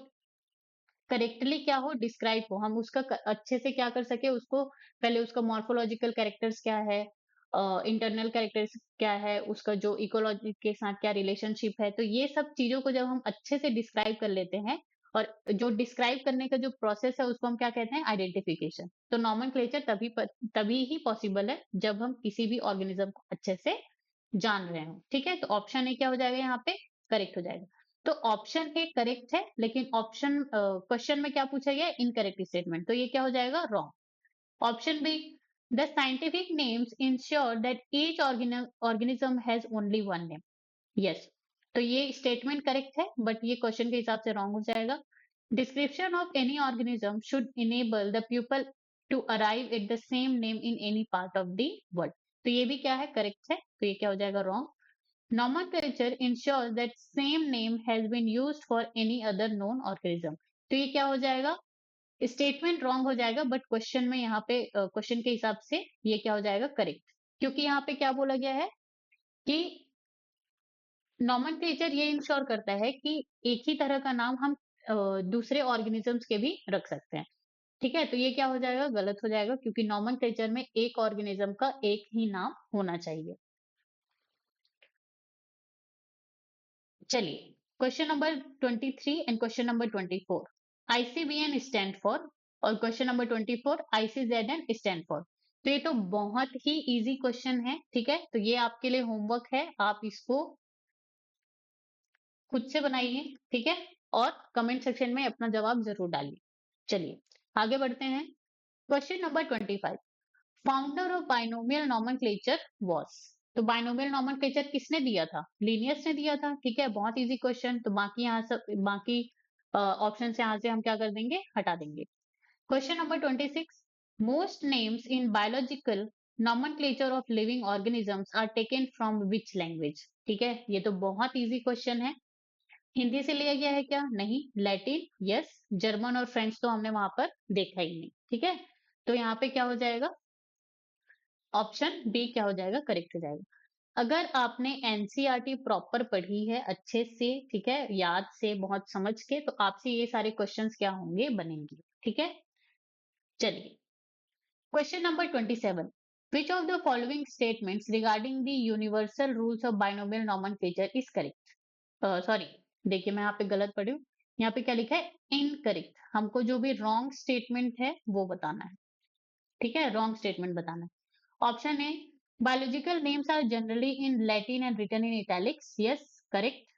करेक्टली क्या हो? डिस्क्राइब हो। हम उसका अच्छे से क्या कर सके? उसको पहले उसका मॉर्फोलॉजिकल कैरेक्टर्स क्या है, इंटरनल कैरेक्टर्स क्या है, उसका जो इकोलॉजी के साथ क्या रिलेशनशिप है, तो ये सब चीजों को जब हम अच्छे से डिस्क्राइब कर लेते हैं और जो डिस्क्राइब करने का जो प्रोसेस है उसको हम क्या कहते हैं? आइडेंटिफिकेशन। तो नॉमेनक्लेचर तभी ही पॉसिबल है जब हम किसी भी ऑर्गेनिज्म को अच्छे से जान रहे हो। ठीक है, तो ऑप्शन ए क्या हो जाएगा? यहाँ पे करेक्ट हो जाएगा। तो ऑप्शन ए करेक्ट है, लेकिन ऑप्शन क्वेश्चन में क्या पूछा गया? इनकरेक्ट स्टेटमेंट, तो ये क्या हो जाएगा? Wrong. Option B, the scientific names ensure that each organism has only one name. Yes, तो ये स्टेटमेंट करेक्ट है, बट ये क्वेश्चन के हिसाब से रॉन्ग हो जाएगा। Description of any organism should enable the people to arrive at the same name in any part of the world. तो ये भी क्या है? करेक्ट है, तो ये क्या हो जाएगा? Wrong. Nomenclature ensures that same name has been used for any other known organism. तो ये क्या हो जाएगा? स्टेटमेंट रॉन्ग हो जाएगा, बट क्वेश्चन में यहाँ पे क्वेश्चन के हिसाब से ये क्या हो जाएगा? करेक्ट। क्योंकि यहाँ पे क्या बोला गया है कि नॉमेनक्लेचर ये इंश्योर करता है कि एक ही तरह का नाम हम दूसरे ऑर्गेनिजम्स के भी रख सकते हैं। ठीक है, तो ये क्या हो जाएगा? गलत हो जाएगा, क्योंकि नॉमेनक्लेचर में एक ऑर्गेनिज्म का एक ही नाम होना चाहिए। चलिए, question number 23 and question number 24, ICBN stand for, और question number 24 ICZN stand for. तो ये तो बहुत ही इजी क्वेश्चन है। ठीक है, तो ये आपके लिए होमवर्क है, आप इसको खुद से बनाइए। ठीक है, और कमेंट सेक्शन में अपना जवाब जरूर डालिए। चलिए आगे बढ़ते हैं। Question number 25, founder of binomial nomenclature was. तो बाइनोमियल नॉमेनक्लेचर किसने दिया था? लिनियस ने दिया था। ठीक है, बहुत इजी क्वेश्चन। तो बाकी ऑप्शन से यहाँ से हम क्या कर देंगे? हटा देंगे। Question number 26, most names in biological nomenclature of living organisms are taken from which language. ठीक है, ये तो बहुत इजी क्वेश्चन है। हिंदी से लिया गया है क्या? नहीं। लैटिन? यस। जर्मन और फ्रेंच तो हमने वहां पर देखा ही नहीं। ठीक है, तो यहाँ पे क्या हो जाएगा? ऑप्शन बी क्या हो जाएगा? करेक्ट हो जाएगा। अगर आपने एनसीईआरटी प्रॉपर पढ़ी है अच्छे से, ठीक है, याद से, बहुत समझ के, तो आपसे ये सारे क्वेश्चंस क्या होंगे? बनेंगे। ठीक है, चलिए question number 27, which of the following statements regarding the universal rules of binomial nomenclature is correct? Sorry, देखिए मैं यहाँ पे गलत पढ़ी हूँ। यहाँ पे क्या लिखा है? इनकरेक्ट। हमको जो भी रॉन्ग स्टेटमेंट है वो बताना है। ठीक है, रॉन्ग स्टेटमेंट बताना है। Option A, biological names are generally in Latin and written in italics. Yes, correct.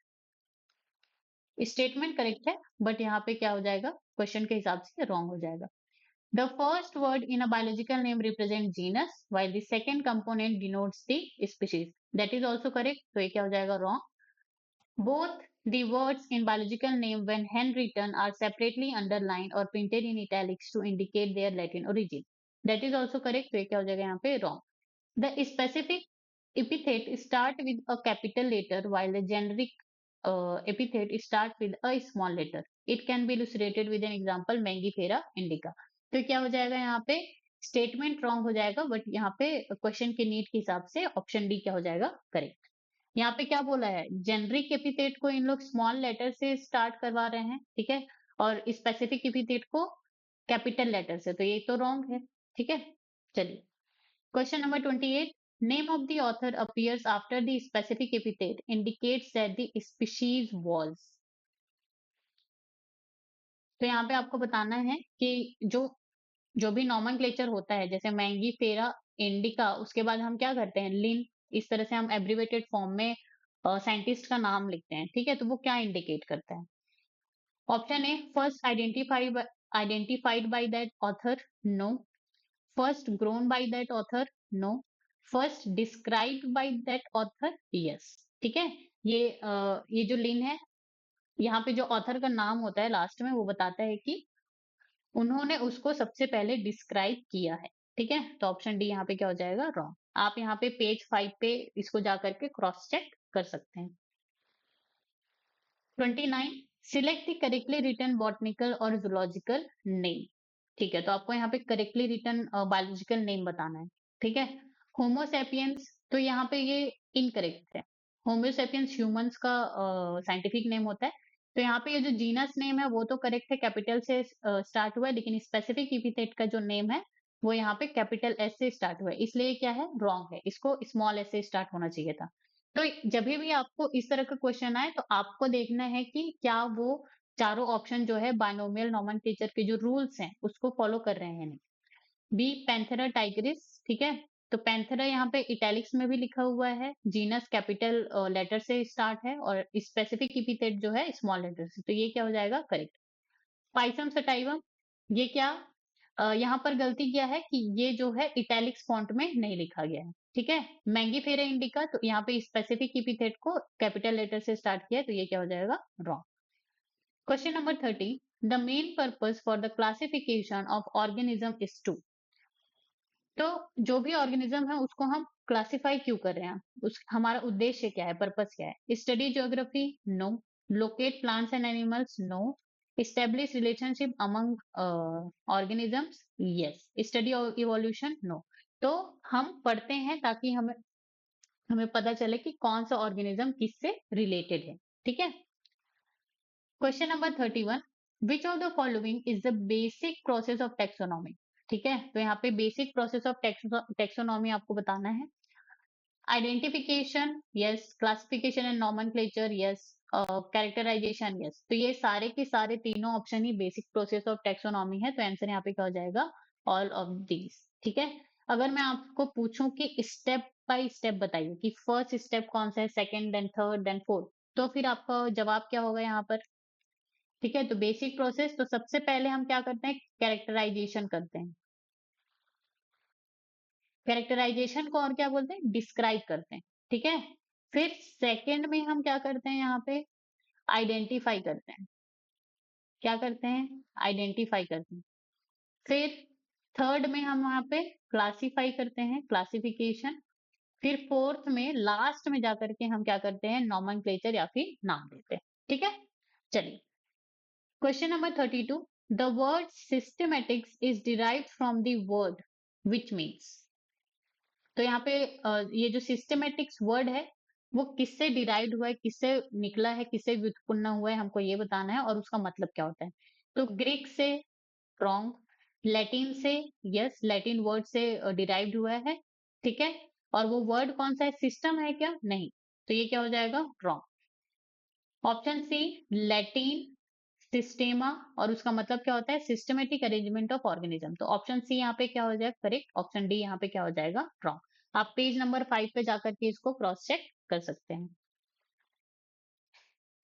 Statement correct है, बट यहाँ पे क्या हो जाएगा? क्वेश्चन के हिसाब से रॉन्ग हो जाएगा। The first word in a biological name represent genus while the second component denotes the species. That is also correct, तो ये क्या हो जाएगा? Wrong. Both the words in biological name when handwritten are separately underlined or printed in italics to indicate their Latin origin. That is also correct. तो ये क्या हो जाएगा यहाँ पे wrong. The specific epithet start with a capital letter while the generic epithet start with a small letter. It can be illustrated with an example Mangifera indica. तो क्या हो जाएगा यहाँ पे स्टेटमेंट रॉन्ग हो जाएगा बट यहाँ पे क्वेश्चन के नीड के हिसाब से ऑप्शन डी क्या हो जाएगा करेक्ट. यहाँ पे क्या बोला है जेनरिक एपिथेट को इन लोग स्मॉल लेटर से स्टार्ट करवा रहे हैं ठीक है और स्पेसिफिक एपिथेट को कैपिटल लेटर से तो ये तो रॉन्ग है ठीक है. चलिए question number 28 name of the author appears after the specific epithet indicates that the species was. तो यहाँ पे आपको बताना है कि जो भी नॉमेनक्लेचर होता है जैसे मैंगी फेरा इंडिका उसके बाद हम क्या करते हैं लिन इस तरह से हम एब्रिवेटेड फॉर्म में साइंटिस्ट का नाम लिखते हैं ठीक है तो वो क्या इंडिकेट करता है. Option A first identified by that author no. First grown by that author no. First described by that author yes. ठीक है ये जो लिन है यहाँ पे जो ऑथर का नाम होता है लास्ट में वो बताता है कि उन्होंने उसको सबसे पहले डिस्क्राइब किया है ठीक है तो ऑप्शन डी यहाँ पे क्या हो जाएगा रॉन्ग. आप यहाँ पे पेज 5 पे इसको जा करके क्रॉस चेक कर सकते हैं. 29 select the correctly written botanical और जूलॉजिकल नेम. ठीक है तो आपको यहाँ पे करेक्टली रिटन बायोलॉजिकल नेम बताना है ठीक है. होमोसेपियंस तो यहाँ पे ये इनकरेक्ट है. होमोसेपियंस ह्यूमंस का साइंटिफिक नेम होता है तो यहाँ पे ये जो जीनस नेम है वो तो करेक्ट है कैपिटल से स्टार्ट हुआ है लेकिन स्पेसिफिक एपिथेट का जो नेम है वो यहाँ पे कैपिटल एस से स्टार्ट हुआ है इसलिए क्या है रॉन्ग है इसको स्मॉल एस से स्टार्ट होना चाहिए था. तो जब भी आपको इस तरह का क्वेश्चन आए तो आपको देखना है कि क्या वो चारों ऑप्शन जो है बाइनोमियल नोमेनक्लेचर के जो रूल्स हैं उसको फॉलो कर रहे हैं नहीं. बी पैंथेरा टाइग्रिस ठीक है तो पैंथेरा यहाँ पे इटैलिक्स में भी लिखा हुआ है जीनस कैपिटल लेटर से स्टार्ट है और स्पेसिफिक एपिथेट जो है स्मॉल लेटर से तो ये क्या हो जाएगा करेक्ट. पाइसम सटाइवम ये क्या यहाँ पर गलती किया है कि ये जो है इटैलिक्स फॉन्ट में नहीं लिखा गया है ठीक है. मैंगीफेरा इंडिका तो यहाँ पे स्पेसिफिक एपिथेट को कैपिटल लेटर से स्टार्ट किया है तो ये क्या हो जाएगा wrong. Question number 30 the main purpose for the classification of organism is to. तो जो भी ऑर्गेनिज्म है उसको हम क्लासिफाई क्यों कर रहे हैं उस हमारा उद्देश्य क्या है पर्पस क्या है. Study geography no. Locate plants and animals no. establish relationship among organisms yes. study evolution no. तो हम पढ़ते हैं ताकि हमें हमें पता चले कि कौन सा ऑर्गेनिज्म किससे रिलेटेड है ठीक है. Question number 31 which of the following is the basic process of taxonomy. ठीक है तो यहाँ पे बेसिक प्रोसेस ऑफ टेक्सोनॉमी आपको बताना है. Identification yes. Classification and nomenclature yes. Characterization yes. तो ये सारे के सारे तीनों ऑप्शन ही बेसिक प्रोसेस ऑफ टेक्सोनॉमी है तो आंसर यहाँ पे क्या हो जाएगा ऑल ऑफ दीज. ठीक है अगर मैं आपको पूछूं कि स्टेप बाय स्टेप बताइए कि फर्स्ट स्टेप कौन सा है second then third then fourth तो फिर आपका जवाब क्या होगा यहाँ पर. ठीक है तो बेसिक प्रोसेस तो सबसे पहले हम क्या करते हैं कैरेक्टराइजेशन करते हैं. कैरेक्टराइजेशन को और क्या बोलते हैं डिस्क्राइब करते हैं ठीक है. फिर सेकंड में हम क्या करते हैं यहाँ पे आइडेंटिफाई करते हैं. क्या करते हैं आइडेंटिफाई करते हैं. फिर थर्ड में हम वहां पे क्लासिफाई करते हैं क्लासिफिकेशन. फिर फोर्थ में लास्ट में जाकर के हम क्या करते हैं नॉमेनक्लेचर या फिर नाम देते हैं. ठीक है चलिए question number 32 the word systematics is derived from the word which means. तो यहाँ पे ये जो सिस्टमैटिक्स वर्ड है वो किससे डिराइव्ड हुआ है किससे निकला है किससे व्युत्पन्न हुआ है हमको ये बताना है और उसका मतलब क्या होता है. तो ग्रीक से रॉन्ग. लैटिन से यस. लैटिन वर्ड से डिराइव्ड हुआ है ठीक है और वो वर्ड कौन सा है सिस्टम है क्या नहीं तो ये क्या हो जाएगा रॉन्ग. ऑप्शन सी लैटिन सिस्टेमा और उसका मतलब क्या होता है सिस्टमेटिक अरेंजमेंट ऑफ ऑर्गेनिज्म तो ऑप्शन सी यहाँ पे क्या हो जाएगा करेक्ट. ऑप्शन डी यहाँ पे क्या हो जाएगा रॉन्ग. आप पेज नंबर 5 पे जाकर के इसको क्रॉस चेक कर सकते हैं.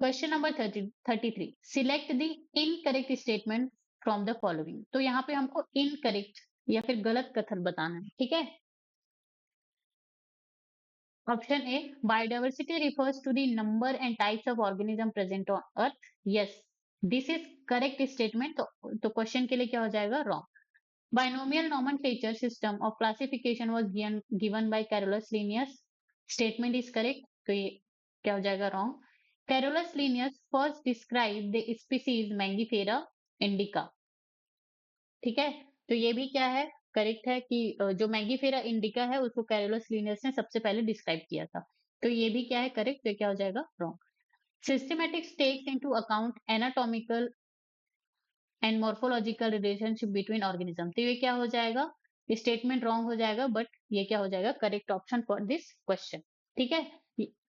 Question number 33 select the incorrect statement from the following. तो यहाँ पे हमको इनकरेक्ट या फिर गलत कथन बताना है ठीक है. Option A, biodiversity refers to the number and types of organism present on earth. Yes, this is correct statement. तो क्वेश्चन के लिए क्या हो जाएगा? Wrong. Binomial nomenclature system of classification was given by Carolus Linnaeus. Statement is correct. तो ये क्या हो जाएगा? Wrong. Carolus Linnaeus first described the species Mangifera indica. ठीक है, तो ये भी क्या है? करेक्ट है कि जो मैंगीफेरा इंडिका है उसको कैरोलस लिनियस ने सबसे पहले डिस्क्राइब किया था। तो ये भी क्या है? करेक्ट। तो क्या हो जाएगा? Wrong. Systematics takes into account anatomical and morphological relationship between organism. तो ये क्या हो जाएगा? स्टेटमेंट रॉन्ग हो जाएगा, बट ये क्या हो जाएगा? Correct option for this question. ठीक है,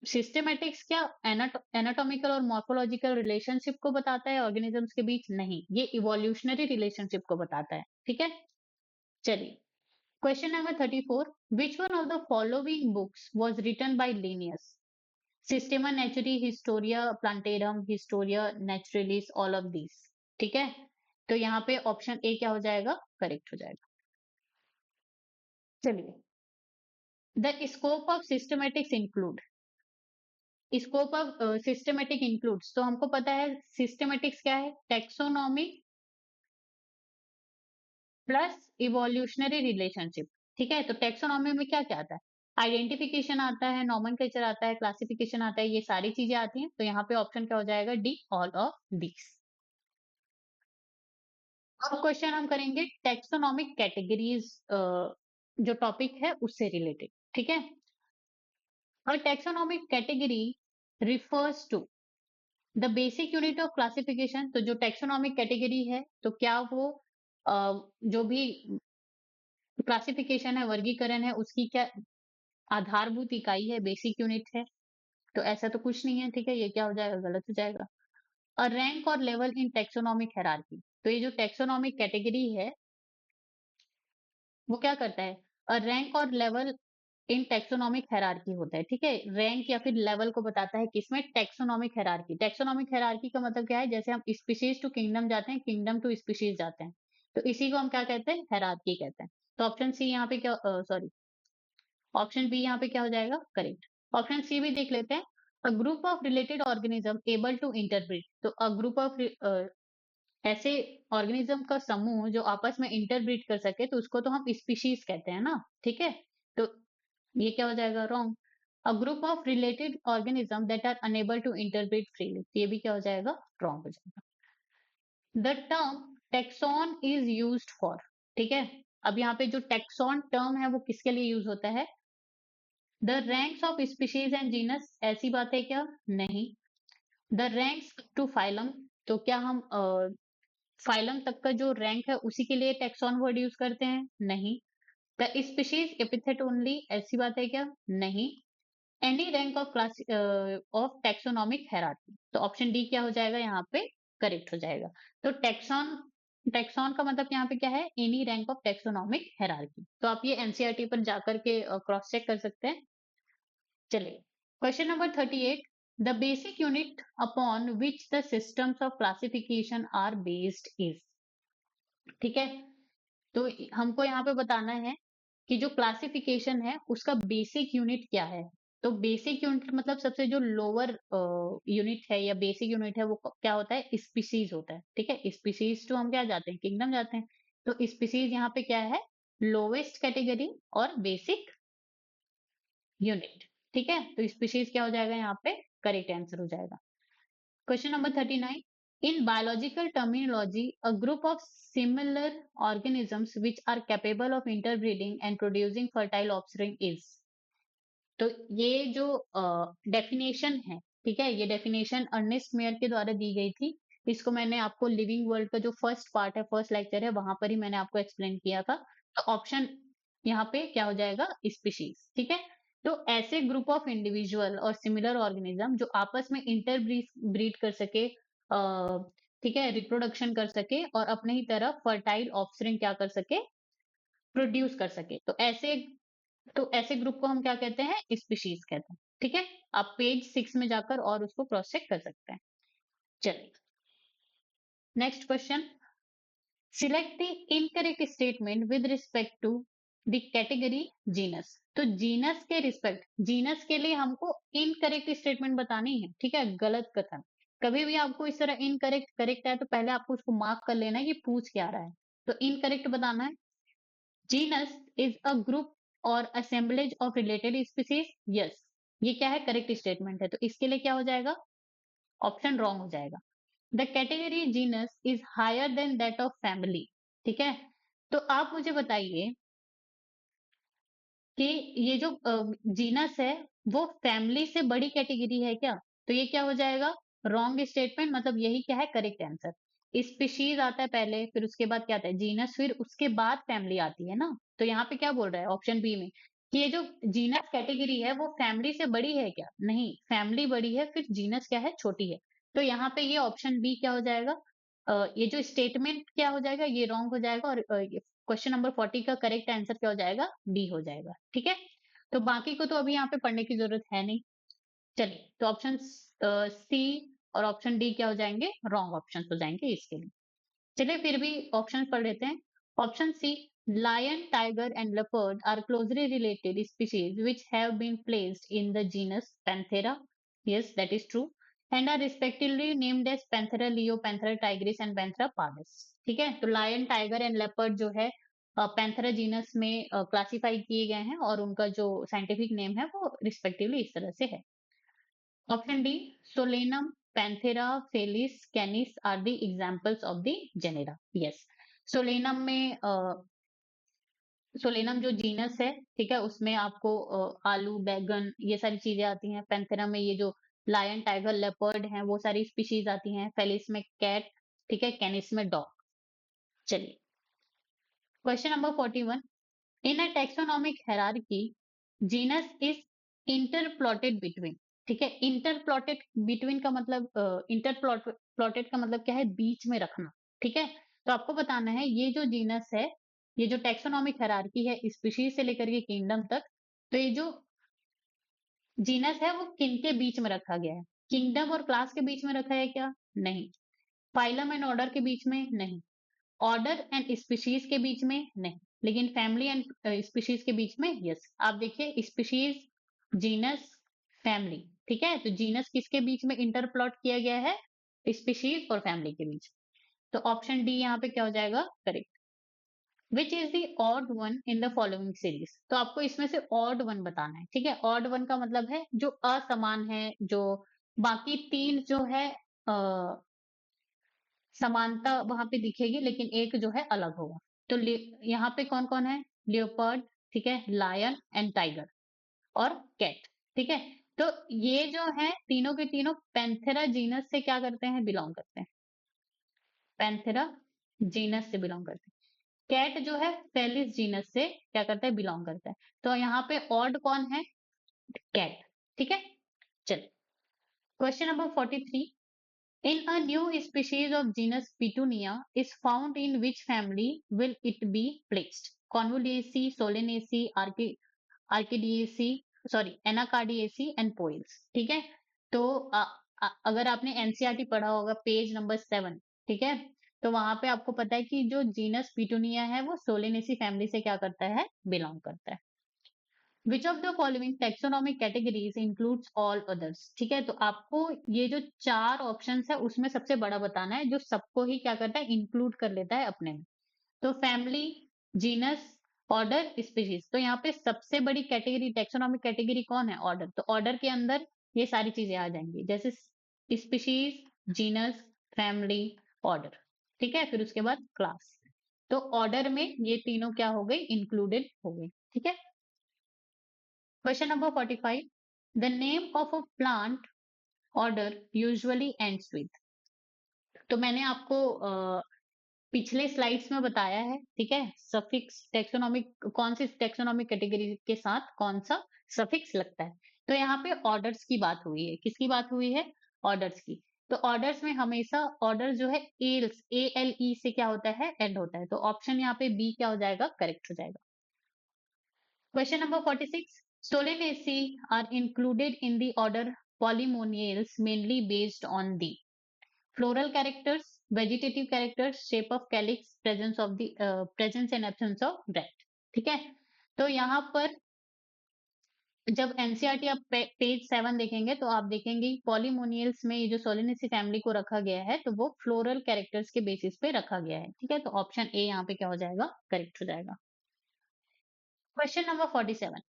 सिस्टमैटिक्स क्या एनाटॉमिकल और मॉर्फोलॉजिकल रिलेशनशिप को बताता है ऑर्गेनिजम्स के बीच? नहीं, ये इवोल्यूशनरी रिलेशनशिप को बताता है। ठीक है, चलिए question number 34, which one of the following books was written by Linnaeus? Systema Naturae, Historia Plantarum, Historia Naturalis, all of these. ठीक है, तो यहाँ पे ऑप्शन ए क्या हो जाएगा? करेक्ट हो जाएगा। चलिए, the scope of systematics include, scope of systematic includes, तो हमको पता है सिस्टमेटिक्स क्या है? Taxonomy plus evolutionary relationship. ठीक है, तो टेक्सोनॉमी में क्या क्या आता है? आइडेंटिफिकेशन आता है, नॉमेनक्लेचर आता है, क्लासिफिकेशन आता है, ये सारी चीजें आती हैं। तो यहाँ पे ऑप्शन क्या हो जाएगा? डी, ऑल ऑफ दीस। अब क्वेश्चन हम करेंगे टेक्सोनॉमिक कैटेगरीज, जो टॉपिक है उससे रिलेटेड। ठीक है, और taxonomic category refers to the basic unit of classification. तो जो टेक्सोनॉमिक कैटेगरी है, तो क्या वो जो भी क्लासिफिकेशन है, वर्गीकरण है, उसकी क्या आधारभूत इकाई है, बेसिक यूनिट है? तो ऐसा तो कुछ नहीं है। ठीक है, ये क्या हो जाएगा? गलत हो जाएगा। और रैंक और लेवल इन टेक्सोनॉमिक हायरार्की, तो ये जो टेक्सोनॉमिक कैटेगरी है वो क्या करता है? और रैंक और लेवल इन टेक्सोनॉमिक हायरार्की होता है। ठीक है, रैंक या फिर लेवल को बताता है किसमें? Taxonomic hierarchy. टेक्सोनॉमिक हायरार्की का मतलब क्या है? जैसे हम स्पीशीज टू किंगडम जाते हैं, किंगडम टू स्पीशीज जाते हैं, तो इसी को हम क्या कहते हैं? हायरार्की कहते हैं। तो ऑप्शन सी यहाँ पे क्या, सॉरी, ऑप्शन बी यहाँ पे क्या हो जाएगा? करेक्ट। ऑप्शन सी भी देख लेते हैं। A group of related organism able to interbreed, तो अ ग्रुप ऑफ ऐसे ऑर्गेनिज्म का समूह जो आपस में इंटरब्रीड कर सके, तो उसको तो हम स्पीशीज कहते हैं ना। ठीक है, तो ये क्या हो जाएगा? Wrong. A group of related organism that are unable to interbreed freely, ये भी क्या हो जाएगा? रॉन्ग हो जाएगा। The term taxon is used for, ठीक है, अब यहाँ पे जो टेक्सॉन टर्म है वो किसके लिए यूज होता है? The ranks of species and genus, ऐसी बात है क्या? नहीं। द रैंक्स टू फाइलम, तो क्या हम फाइलम तक का जो रैंक है उसी के लिए टेक्सॉन वर्ड यूज करते हैं? नहीं। द स्पीशीज एपिथेट ओनली, ऐसी बात है क्या? नहीं। Any rank of class of taxonomic hierarchy, तो ऑप्शन डी क्या हो जाएगा? यहाँ पे करेक्ट हो जाएगा। तो टेक्सॉन, टेक्सॉन का मतलब यहाँ पे क्या है? Any rank of taxonomic hierarchy. तो आप ये एनसीईआरटी पर जाकर के क्रॉस चेक कर सकते हैं। चलिए, question number 38, the basic unit upon which the systems of classification are based is. ठीक है, तो हमको यहाँ पे बताना है कि जो क्लासिफिकेशन है उसका बेसिक यूनिट क्या है। तो बेसिक यूनिट मतलब सबसे जो लोअर यूनिट है या बेसिक यूनिट है वो क्या होता है? स्पीसीज होता है। ठीक है, स्पीसीज तो हम क्या जाते हैं? किंगडम जाते हैं। तो स्पीसीज यहाँ पे क्या है? लोवेस्ट कैटेगरी और बेसिक यूनिट। ठीक है, तो स्पीशीज क्या हो जाएगा? यहाँ पे करेक्ट आंसर हो जाएगा। Question number 39, in biological terminology a group of similar organisms which are capable of interbreeding and producing fertile offspring is. तो ये जो डेफिनेशन है, ठीक है, ये डेफिनेशन अर्नेस्ट मेयर के द्वारा दी गई थी। इसको मैंने आपको लिविंग वर्ल्ड का जो फर्स्ट पार्ट है, फर्स्ट लेक्चर है, वहां पर ही मैंने आपको एक्सप्लेन किया था। तो ऑप्शन यहाँ पे क्या हो जाएगा? स्पीशीज। ठीक है, तो ऐसे ग्रुप ऑफ इंडिविजुअल और सिमिलर ऑर्गेनिज्म जो आपस में इंटरब्रीड कर सके, ठीक है, रिप्रोडक्शन कर सके और अपने ही तरह फर्टाइल ऑफस्प्रिंग क्या कर सके? प्रोड्यूस कर सके, तो ऐसे ग्रुप को हम क्या कहते हैं? स्पीशीज कहते हैं। ठीक है, आप पेज 6 में जाकर और उसको क्रॉस चेक कर सकते हैं। चलिए, next question, select the incorrect statement with respect to the category genus. तो जीनस के रिस्पेक्ट, जीनस के लिए हमको इनकरेक्ट स्टेटमेंट बतानी है, ठीक है, गलत कथन। कभी भी आपको इस तरह इनकरेक्ट करेक्ट है तो पहले आपको उसको मार्क कर लेना है कि पूछ क्या रहा है। तो इनकरेक्ट बताना है। जीनस इज अ ग्रुप और assemblage of related species. Yes, ये क्या है, करेक्ट स्टेटमेंट है, तो इसके लिए क्या हो जाएगा, ऑप्शन रॉन्ग हो जाएगा। The category genus is higher than that of family. ठीक है, तो आप मुझे बताइए कि ये जो जीनस है वो फैमिली से बड़ी कैटेगरी है क्या? तो ये क्या हो जाएगा, रॉन्ग स्टेटमेंट, मतलब यही क्या है, करेक्ट आंसर। स्पीशीज आता है पहले, फिर उसके बाद क्या आता है, जीनस, फिर उसके बाद फैमिली आती है ना। तो यहाँ पे क्या बोल रहा है ऑप्शन बी में कि ये जो जीनस कैटेगरी है वो फैमिली से बड़ी है क्या? नहीं, फैमिली बड़ी है, फिर जीनस क्या है, छोटी है। तो यहाँ पे ये ऑप्शन बी क्या हो जाएगा, ये जो स्टेटमेंट क्या हो जाएगा, ये रॉन्ग हो जाएगा, और क्वेश्चन नंबर 40 का करेक्ट आंसर क्या हो जाएगा, डी हो जाएगा। ठीक है, तो बाकी को तो अभी यहाँ पे पढ़ने की जरूरत है नहीं। चलिए, तो ऑप्शन सी और ऑप्शन डी क्या हो जाएंगे, रॉन्ग ऑप्शन हो जाएंगे इसके लिए। चलिए फिर भी ऑप्शन पढ़ लेते हैं। Option C, lion, tiger and leopard are closely related species which have been placed in the genus Panthera. Yes, that is true. And are respectively named as Panthera leo, Panthera tigris and Panthera pardus. ठीक है, तो lion, tiger and leopard जो है Panthera genus में classify किए गए हैं, और उनका जो साइंटिफिक नेम है वो रिस्पेक्टिवली इस तरह से है। Option D, solanum, panthera, felis, canis are the examples of the genera. Yes, solanum में सोलेनम जो जीनस है, ठीक है, उसमें आपको आलू, बैगन, ये सारी चीजें आती हैं। पैंथेरा में ये जो लायन, टाइगर, लेपर्ड हैं वो सारी स्पीशीज आती हैं। फेलिस में कैट, ठीक है, कैनिस में डॉग। चलिए, question number 41, in a taxonomic hierarchy genus is interpolated between. ठीक है, इंटरप्लॉटेड बिटवीन का मतलब इंटरप्लॉटेड का मतलब क्या है, बीच में रखना। ठीक है, तो आपको बताना है ये जो जीनस है, ये जो टैक्सोनॉमिक हायरार्की है स्पीशीज से लेकर के किंगडम तक, तो ये जो जीनस है वो किन के बीच में रखा गया है? किंगडम और क्लास के बीच में रखा है क्या? नहीं। फाइलम एंड ऑर्डर के बीच में? नहीं। ऑर्डर एंड स्पीशीज के बीच में? नहीं। लेकिन फैमिली एंड स्पीशीज के बीच में? यस। आप देखिए, स्पीशीज, जीनस, फैमिली, ठीक है, तो जीनस किसके बीच में इंटरप्लॉट किया गया है? स्पीशीज और फैमिली के बीच। तो ऑप्शन डी यहाँ पे क्या हो जाएगा, correct. Which is the odd one in the following series. तो आपको इसमें से ऑड वन बताना है। ठीक है, ऑड वन का मतलब है जो असमान है, जो बाकी तीन जो है समानता वहां पे दिखेगी, लेकिन एक जो है अलग होगा। तो यहाँ पे कौन कौन है, लियोपर्ड, ठीक है, लायन एंड टाइगर और कैट। ठीक है, तो ये जो है तीनों के तीनों पैंथेरा जीनस से क्या करते हैं, बिलोंग करते हैं। पैंथेरा जीनस से बिलोंग करते हैं। कैट जो है फेलिस जीनस से क्या करता है, बिलोंग करता है। तो यहाँ पे ऑड कौन है, कैट। ठीक है, चलिए, question number 43, in a new species of genus Petunia is found in which family will it be placed? Convoluaceae, Solanaceae, Archidiaceae, sorry, Anacardiaceae and Poales. ठीक है, तो अगर आपने एनसीईआरटी पढ़ा होगा पेज नंबर 7, ठीक है, तो वहां पे आपको पता है कि जो जीनस पिटूनिया है वो सोलेनेसी फैमिली से क्या करता है, बिलोंग करता है। विच of the following taxonomic categories includes all others. ठीक है, तो आपको ये जो चार ऑप्शंस है उसमें सबसे बड़ा बताना है जो सबको ही क्या करता है, इंक्लूड कर लेता है अपने में। तो फैमिली, जीनस, ऑर्डर, स्पीशीज। तो यहाँ पे सबसे बड़ी कैटेगरी, टैक्सोनॉमिक कैटेगरी कौन है, ऑर्डर। तो ऑर्डर के अंदर ये सारी चीजें आ जाएंगी, जैसे स्पीशीज, जीनस, फैमिली, ऑर्डर। ठीक है, फिर उसके बाद क्लास। तो ऑर्डर में ये तीनों क्या हो गई, इंक्लूडेड हो गई। ठीक है, question number 45, the name of a plant order usually ends with. तो मैंने आपको पिछले स्लाइड्स में बताया है, ठीक है, सफिक्स टैक्सोनॉमिक, कौन सी टैक्सोनॉमिक कैटेगरी के साथ कौन सा सफिक्स लगता है। तो यहाँ पे ऑर्डर्स की बात हुई है, किसकी बात हुई है, ऑर्डर्स की। तो ऑर्डर्स में हमेशा ऑर्डर जो है एल्स, ALE से क्या होता है, एंड होता है। तो ऑप्शन यहाँ पे बी क्या हो जाएगा, करेक्ट हो जाएगा। Question number 46. Solanaceae are included in the order Polymoniales mainly based on the floral characters, vegetative characters, shape of calyx, presence and absence of bracts. ठीक है, तो यहाँ पर जब एनसीईआरटी आप पेज 7 देखेंगे तो आप देखेंगे पॉलीमोनियल्स में ये जो सोलेनेसी फैमिली को रखा गया है तो वो फ्लोरल कैरेक्टर्स के बेसिस पे रखा गया है। ठीक है, तो ऑप्शन ए यहाँ पे क्या हो जाएगा, करेक्ट हो जाएगा। Question number 47,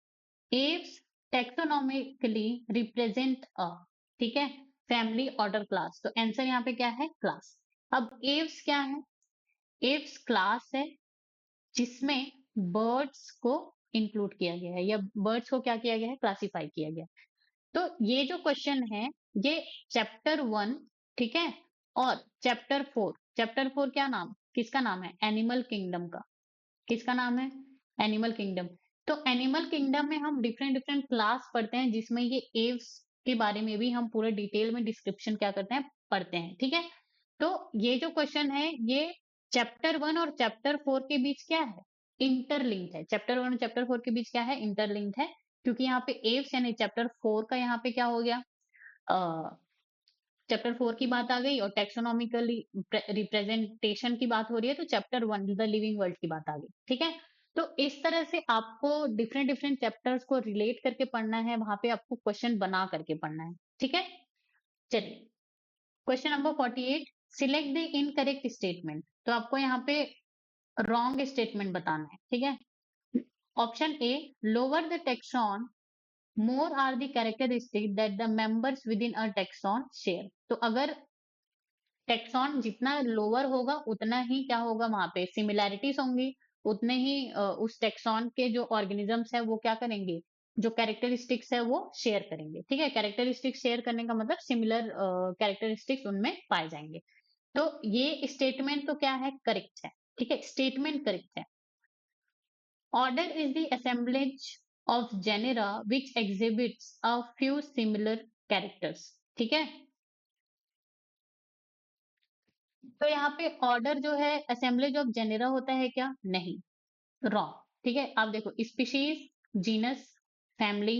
Aves taxonomically represent a, ठीक है, फैमिली, ऑर्डर, क्लास। तो आंसर यहाँ पे क्या है, क्लास। अब एव्स क्या है, एव्स क्लास है जिसमें बर्ड्स को इंक्लूड किया गया है, या बर्ड्स को क्या किया गया है, क्लासिफाई किया गया है। तो ये जो क्वेश्चन है ये चैप्टर 1, ठीक है, और चैप्टर 4, चैप्टर 4 क्या नाम, किसका नाम है, एनिमल किंगडम का। किसका नाम है, एनिमल किंगडम। तो एनिमल किंगडम में हम डिफरेंट डिफरेंट क्लास पढ़ते हैं, जिसमें ये एव्स के बारे में भी हम पूरे डिटेल में डिस्क्रिप्शन क्या करते हैं, पढ़ते हैं। ठीक है, तो ये जो क्वेश्चन है ये चैप्टर 1 और चैप्टर 4 के बीच क्या है, इंटरलिंक्ड है। चैप्टर 1 और चैप्टर 4 के बीच क्या है, इंटरलिंक्ड है, क्योंकि यहाँ पे एव्स यानी चैप्टर 4 का यहाँ पे क्या हो गया, चैप्टर 4 की बात आ गई और टेक्सोनॉमिकली रिप्रेजेंटेशन की बात हो रही है, तो चैप्टर 1 द लिविंग वर्ल्ड की बात आ गई। ठीक है, तो इस तरह से आपको डिफरेंट डिफरेंट चैप्टर्स को रिलेट करके पढ़ना है, वहां पे आपको क्वेश्चन बना करके पढ़ना है। ठीक है, चलिए question number 48, select the incorrect statement. तो आपको यहाँ पे रॉन्ग स्टेटमेंट बताना है। ठीक है, option A, lower the tax on more are the characteristics that the members within a taxon share। तो अगर टेक्सॉन जितना लोअर होगा उतना ही क्या होगा, वहां पे सिमिलैरिटीज होंगी, उतने ही उस टेक्सॉन के जो ऑर्गेनिजम्स है वो क्या करेंगे, जो कैरेक्टरिस्टिक्स है वो शेयर करेंगे। ठीक है, कैरेक्टरिस्टिक्स शेयर करने का मतलब सिमिलर कैरेक्टरिस्टिक्स उनमें पाए जाएंगे। तो ये स्टेटमेंट तो क्या है, करेक्ट है। ठीक है, स्टेटमेंट करेक्ट है। Order is the assemblage of genera which exhibits a few similar characters. ठीक है, तो यहाँ पे ऑर्डर जो है असेंबलेज ऑफ जेनेरा होता है क्या, नहीं, रॉन्ग। ठीक है, आप देखो स्पीशीज, जीनस, फैमिली,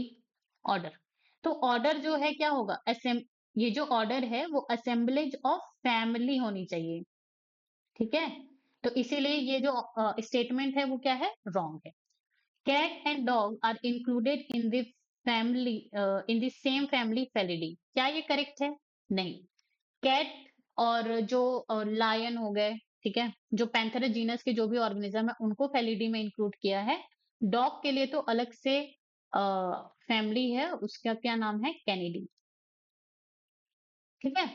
ऑर्डर। तो ऑर्डर जो है क्या होगा, ये जो ऑर्डर है वो असेंबलेज ऑफ फैमिली होनी चाहिए। ठीक है, तो इसीलिए ये जो स्टेटमेंट है वो क्या है, रॉन्ग है। Cat and dog are included in the family, in the same family felidae. क्या ये करेक्ट है, नहीं। कैट और जो लायन हो गए, ठीक है, जो पैंथेरा जीनस के जो भी ऑर्गेनिज्म है उनको फेलिडी में इंक्लूड किया है। डॉग के लिए तो अलग से फैमिली है, उसका क्या नाम है, कैनिडी। ठीक है,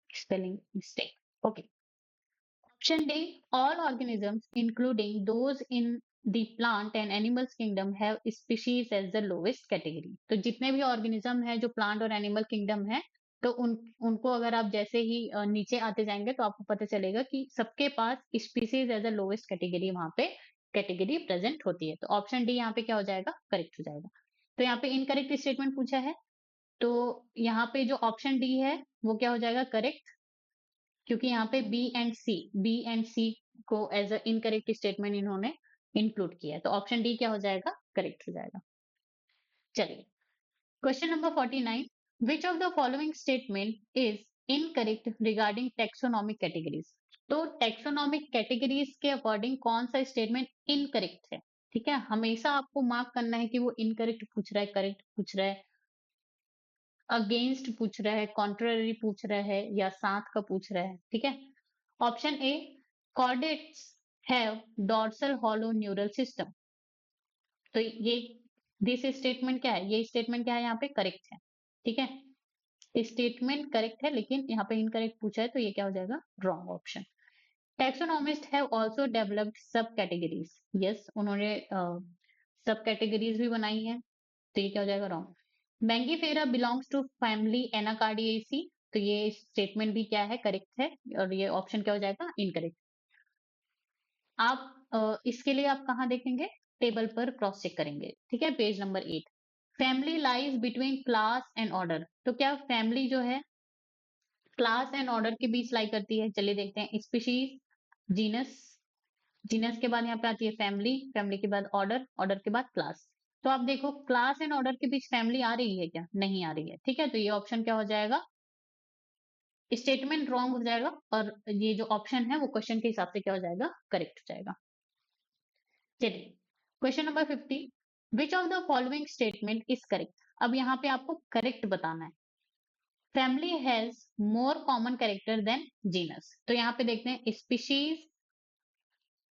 spelling mistake, okay. Option D, all organisms including those in the plant and animals kingdom have species as the lowest category। तो जितने भी ऑर्गेनिज्म है जो प्लांट और एनिमल किंगडम है, तो उनको अगर आप जैसे ही नीचे आते जाएंगे तो आपको पता चलेगा कि सबके पास species as a lowest category वहां पे कैटेगरी प्रेजेंट होती है। तो ऑप्शन डी यहाँ पे क्या हो जाएगा, करेक्ट हो जाएगा। तो यहाँ पे इनकरेक्ट स्टेटमेंट पूछा है, तो यहाँ पे जो ऑप्शन डी है वो क्या हो जाएगा, करेक्ट, क्योंकि यहाँ पे बी एंड सी को एज अ इनकरेक्ट स्टेटमेंट इन्होंने इंक्लूड किया है। तो ऑप्शन डी क्या हो जाएगा, करेक्ट हो जाएगा। चलिए question number 49, which of the following statement is incorrect regarding taxonomic categories. तो टेक्सोनॉमिक कैटेगरीज के अकॉर्डिंग कौन सा स्टेटमेंट इनकरेक्ट है। ठीक है, हमेशा आपको मार्क करना है कि वो इनकरेक्ट पूछ रहा है, करेक्ट पूछ रहा है, अगेंस्ट पूछ रहा है, कॉन्ट्ररी पूछ रहा है, या साथ का पूछ रहा है। ठीक है, option A, chordates have dorsal hollow neural system. तो ये दिस स्टेटमेंट क्या है, ये स्टेटमेंट क्या है, यहाँ पे करेक्ट है। ठीक है, स्टेटमेंट करेक्ट है, लेकिन यहाँ पे इनकरेक्ट पूछा है, तो ये क्या हो जाएगा, wrong option. Taxonomist have also developed सब कैटेगरीज। यस, उन्होंने सब कैटेगरीज भी बनाई है, तो ये क्या हो जाएगा, wrong. Mangifera belongs to family Anacardiaceae. तो ये स्टेटमेंट भी क्या है, करेक्ट है, और ये ऑप्शन क्या हो जाएगा, इनकरेक्ट। आप इसके लिए आप कहाँ देखेंगे, टेबल पर क्रॉस चेक करेंगे। ठीक है, page number 8, family lies between class and order. तो क्या फैमिली जो है क्लास एंड ऑर्डर के बीच लाई करती है, चलिए देखते हैं। स्पीशीज, जीनस, जीनस के बाद यहाँ पे आती है फैमिली, फैमिली के बाद ऑर्डर, ऑर्डर के बाद क्लास। तो आप देखो क्लास एंड ऑर्डर के बीच फैमिली आ रही है क्या, नहीं आ रही है। ठीक है, तो ये ऑप्शन क्या हो जाएगा, स्टेटमेंट रॉन्ग हो जाएगा और ये जो ऑप्शन है वो क्वेश्चन के हिसाब से क्या हो जाएगा, करेक्ट हो जाएगा। चलिए question number 50, which of the following statement is correct. अब यहाँ पे आपको करेक्ट बताना है। Family has more common character than genus. तो यहाँ पे देखते हैं species,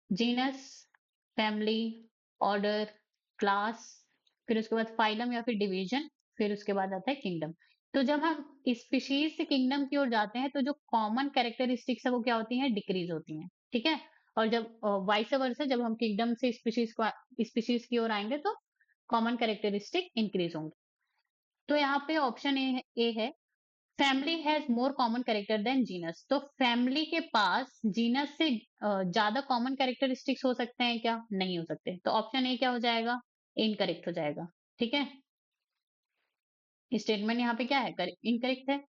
genus, family, order, class, फिर उसके बाद फाइलम या फिर डिवीजन, फिर उसके बाद आता है किंगडम। तो जब हम स्पीशीज से किंगडम की ओर जाते हैं तो जो कॉमन कैरेक्टरिस्टिक्स है वो क्या होती हैं, डिक्रीज होती हैं, ठीक है। और जब वाइस वर्सा, जब हम किंगडम से स्पीशीज की ओर आएंगे तो कॉमन कैरेक्टरिस्टिक इंक्रीज होंगे। तो यहाँ पे ऑप्शन ए है, family has more common character than genus. तो फैमिली के पास जीनस से ज्यादा कॉमन कैरेक्टरिस्टिक्स हो सकते हैं क्या, नहीं हो सकते। तो ऑप्शन ए क्या हो जाएगा, इनकरेक्ट हो जाएगा, ठीक है। स्टेटमेंट यहाँ पे क्या है, इनकरेक्ट है।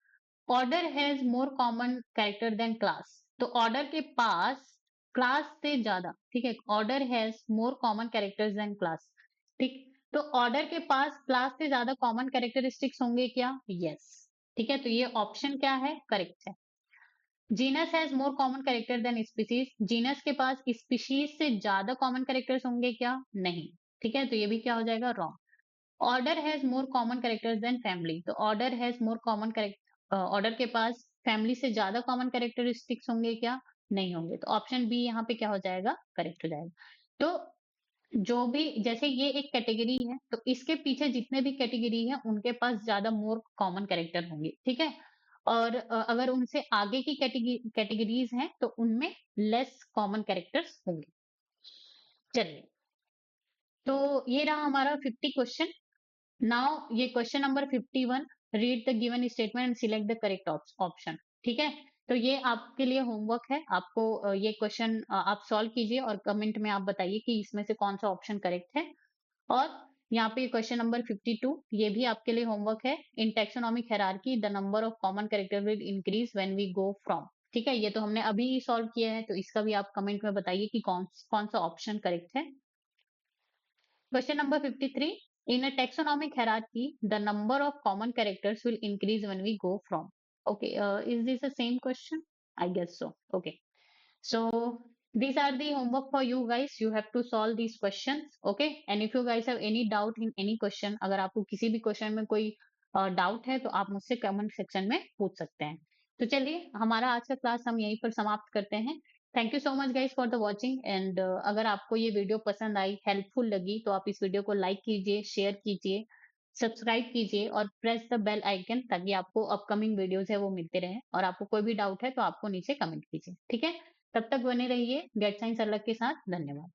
Order has more common character than class. तो ऑर्डर के पास क्लास से ज्यादा, ठीक है, order has more common characters than class, ठीक। तो ऑर्डर के पास क्लास से ज्यादा कॉमन कैरेक्टरिस्टिक्स होंगे क्या, यस, ठीक है। तो ये ऑप्शन क्या है, करेक्ट है। Genus has more common character than species. Genus के पास स्पीशीज से ज्यादा कॉमन कैरेक्टर्स होंगे क्या, नहीं, ठीक है। तो ये भी क्या हो जाएगा, wrong. Order has more common characters than family. तो order has more common character, order के पास फैमिली से ज्यादा कॉमन कैरेक्टरिस्टिक्स होंगे क्या, नहीं होंगे। तो ऑप्शन बी यहाँ पे क्या हो जाएगा, करेक्ट हो जाएगा। तो जो भी, जैसे ये एक कैटेगरी है तो इसके पीछे जितने भी कैटेगरी है उनके पास ज्यादा मोर कॉमन कैरेक्टर होंगे, ठीक है। और अगर उनसे आगे की कैटेगरीज हैं तो उनमें लेस कॉमन कैरेक्टर्स होंगे। चलिए, तो ये रहा हमारा 50 क्वेश्चन। नाउ ये question number 51, read the given statement and select the correct option, ठीक है। तो ये आपके लिए होमवर्क है, आपको ये क्वेश्चन आप सॉल्व कीजिए और कमेंट में आप बताइए कि इसमें से कौन सा ऑप्शन करेक्ट है। और यहाँ पे क्वेश्चन नंबर 52, ये भी आपके लिए होमवर्क है। In taxonomic hierarchy the number of common character will increase when we go from, ठीक है। ये तो हमने अभी सॉल्व किया है, तो इसका भी आप कमेंट में बताइए कि कौन कौन सा ऑप्शन करेक्ट है। Question number 53. In a taxonomic hierarchy, the number of common characters will increase when we go from. Okay, is this the same question? I guess so. Okay. So these are the homework for you guys. You have to solve these questions. Okay. And if you guys have any doubt in any question, अगर आपको किसी भी question में कोई doubt है तो आप मुझसे कमेंट सेक्शन में पूछ सकते हैं। तो चलिए, हमारा आज का क्लास हम यहीं पर समाप्त करते हैं। Thank you so much guys for the watching. And अगर आपको ये वीडियो पसंद आई, हेल्पफुल लगी, तो आप इस वीडियो को लाइक कीजिए, शेयर कीजिए, सब्सक्राइब कीजिए और प्रेस द बेल आइकन, ताकि आपको अपकमिंग वीडियोस है वो मिलते रहे। और आपको कोई भी डाउट है तो आपको नीचे कमेंट कीजिए, ठीक है। तब तक बने रहिए गेट साइंस अलग के साथ। धन्यवाद।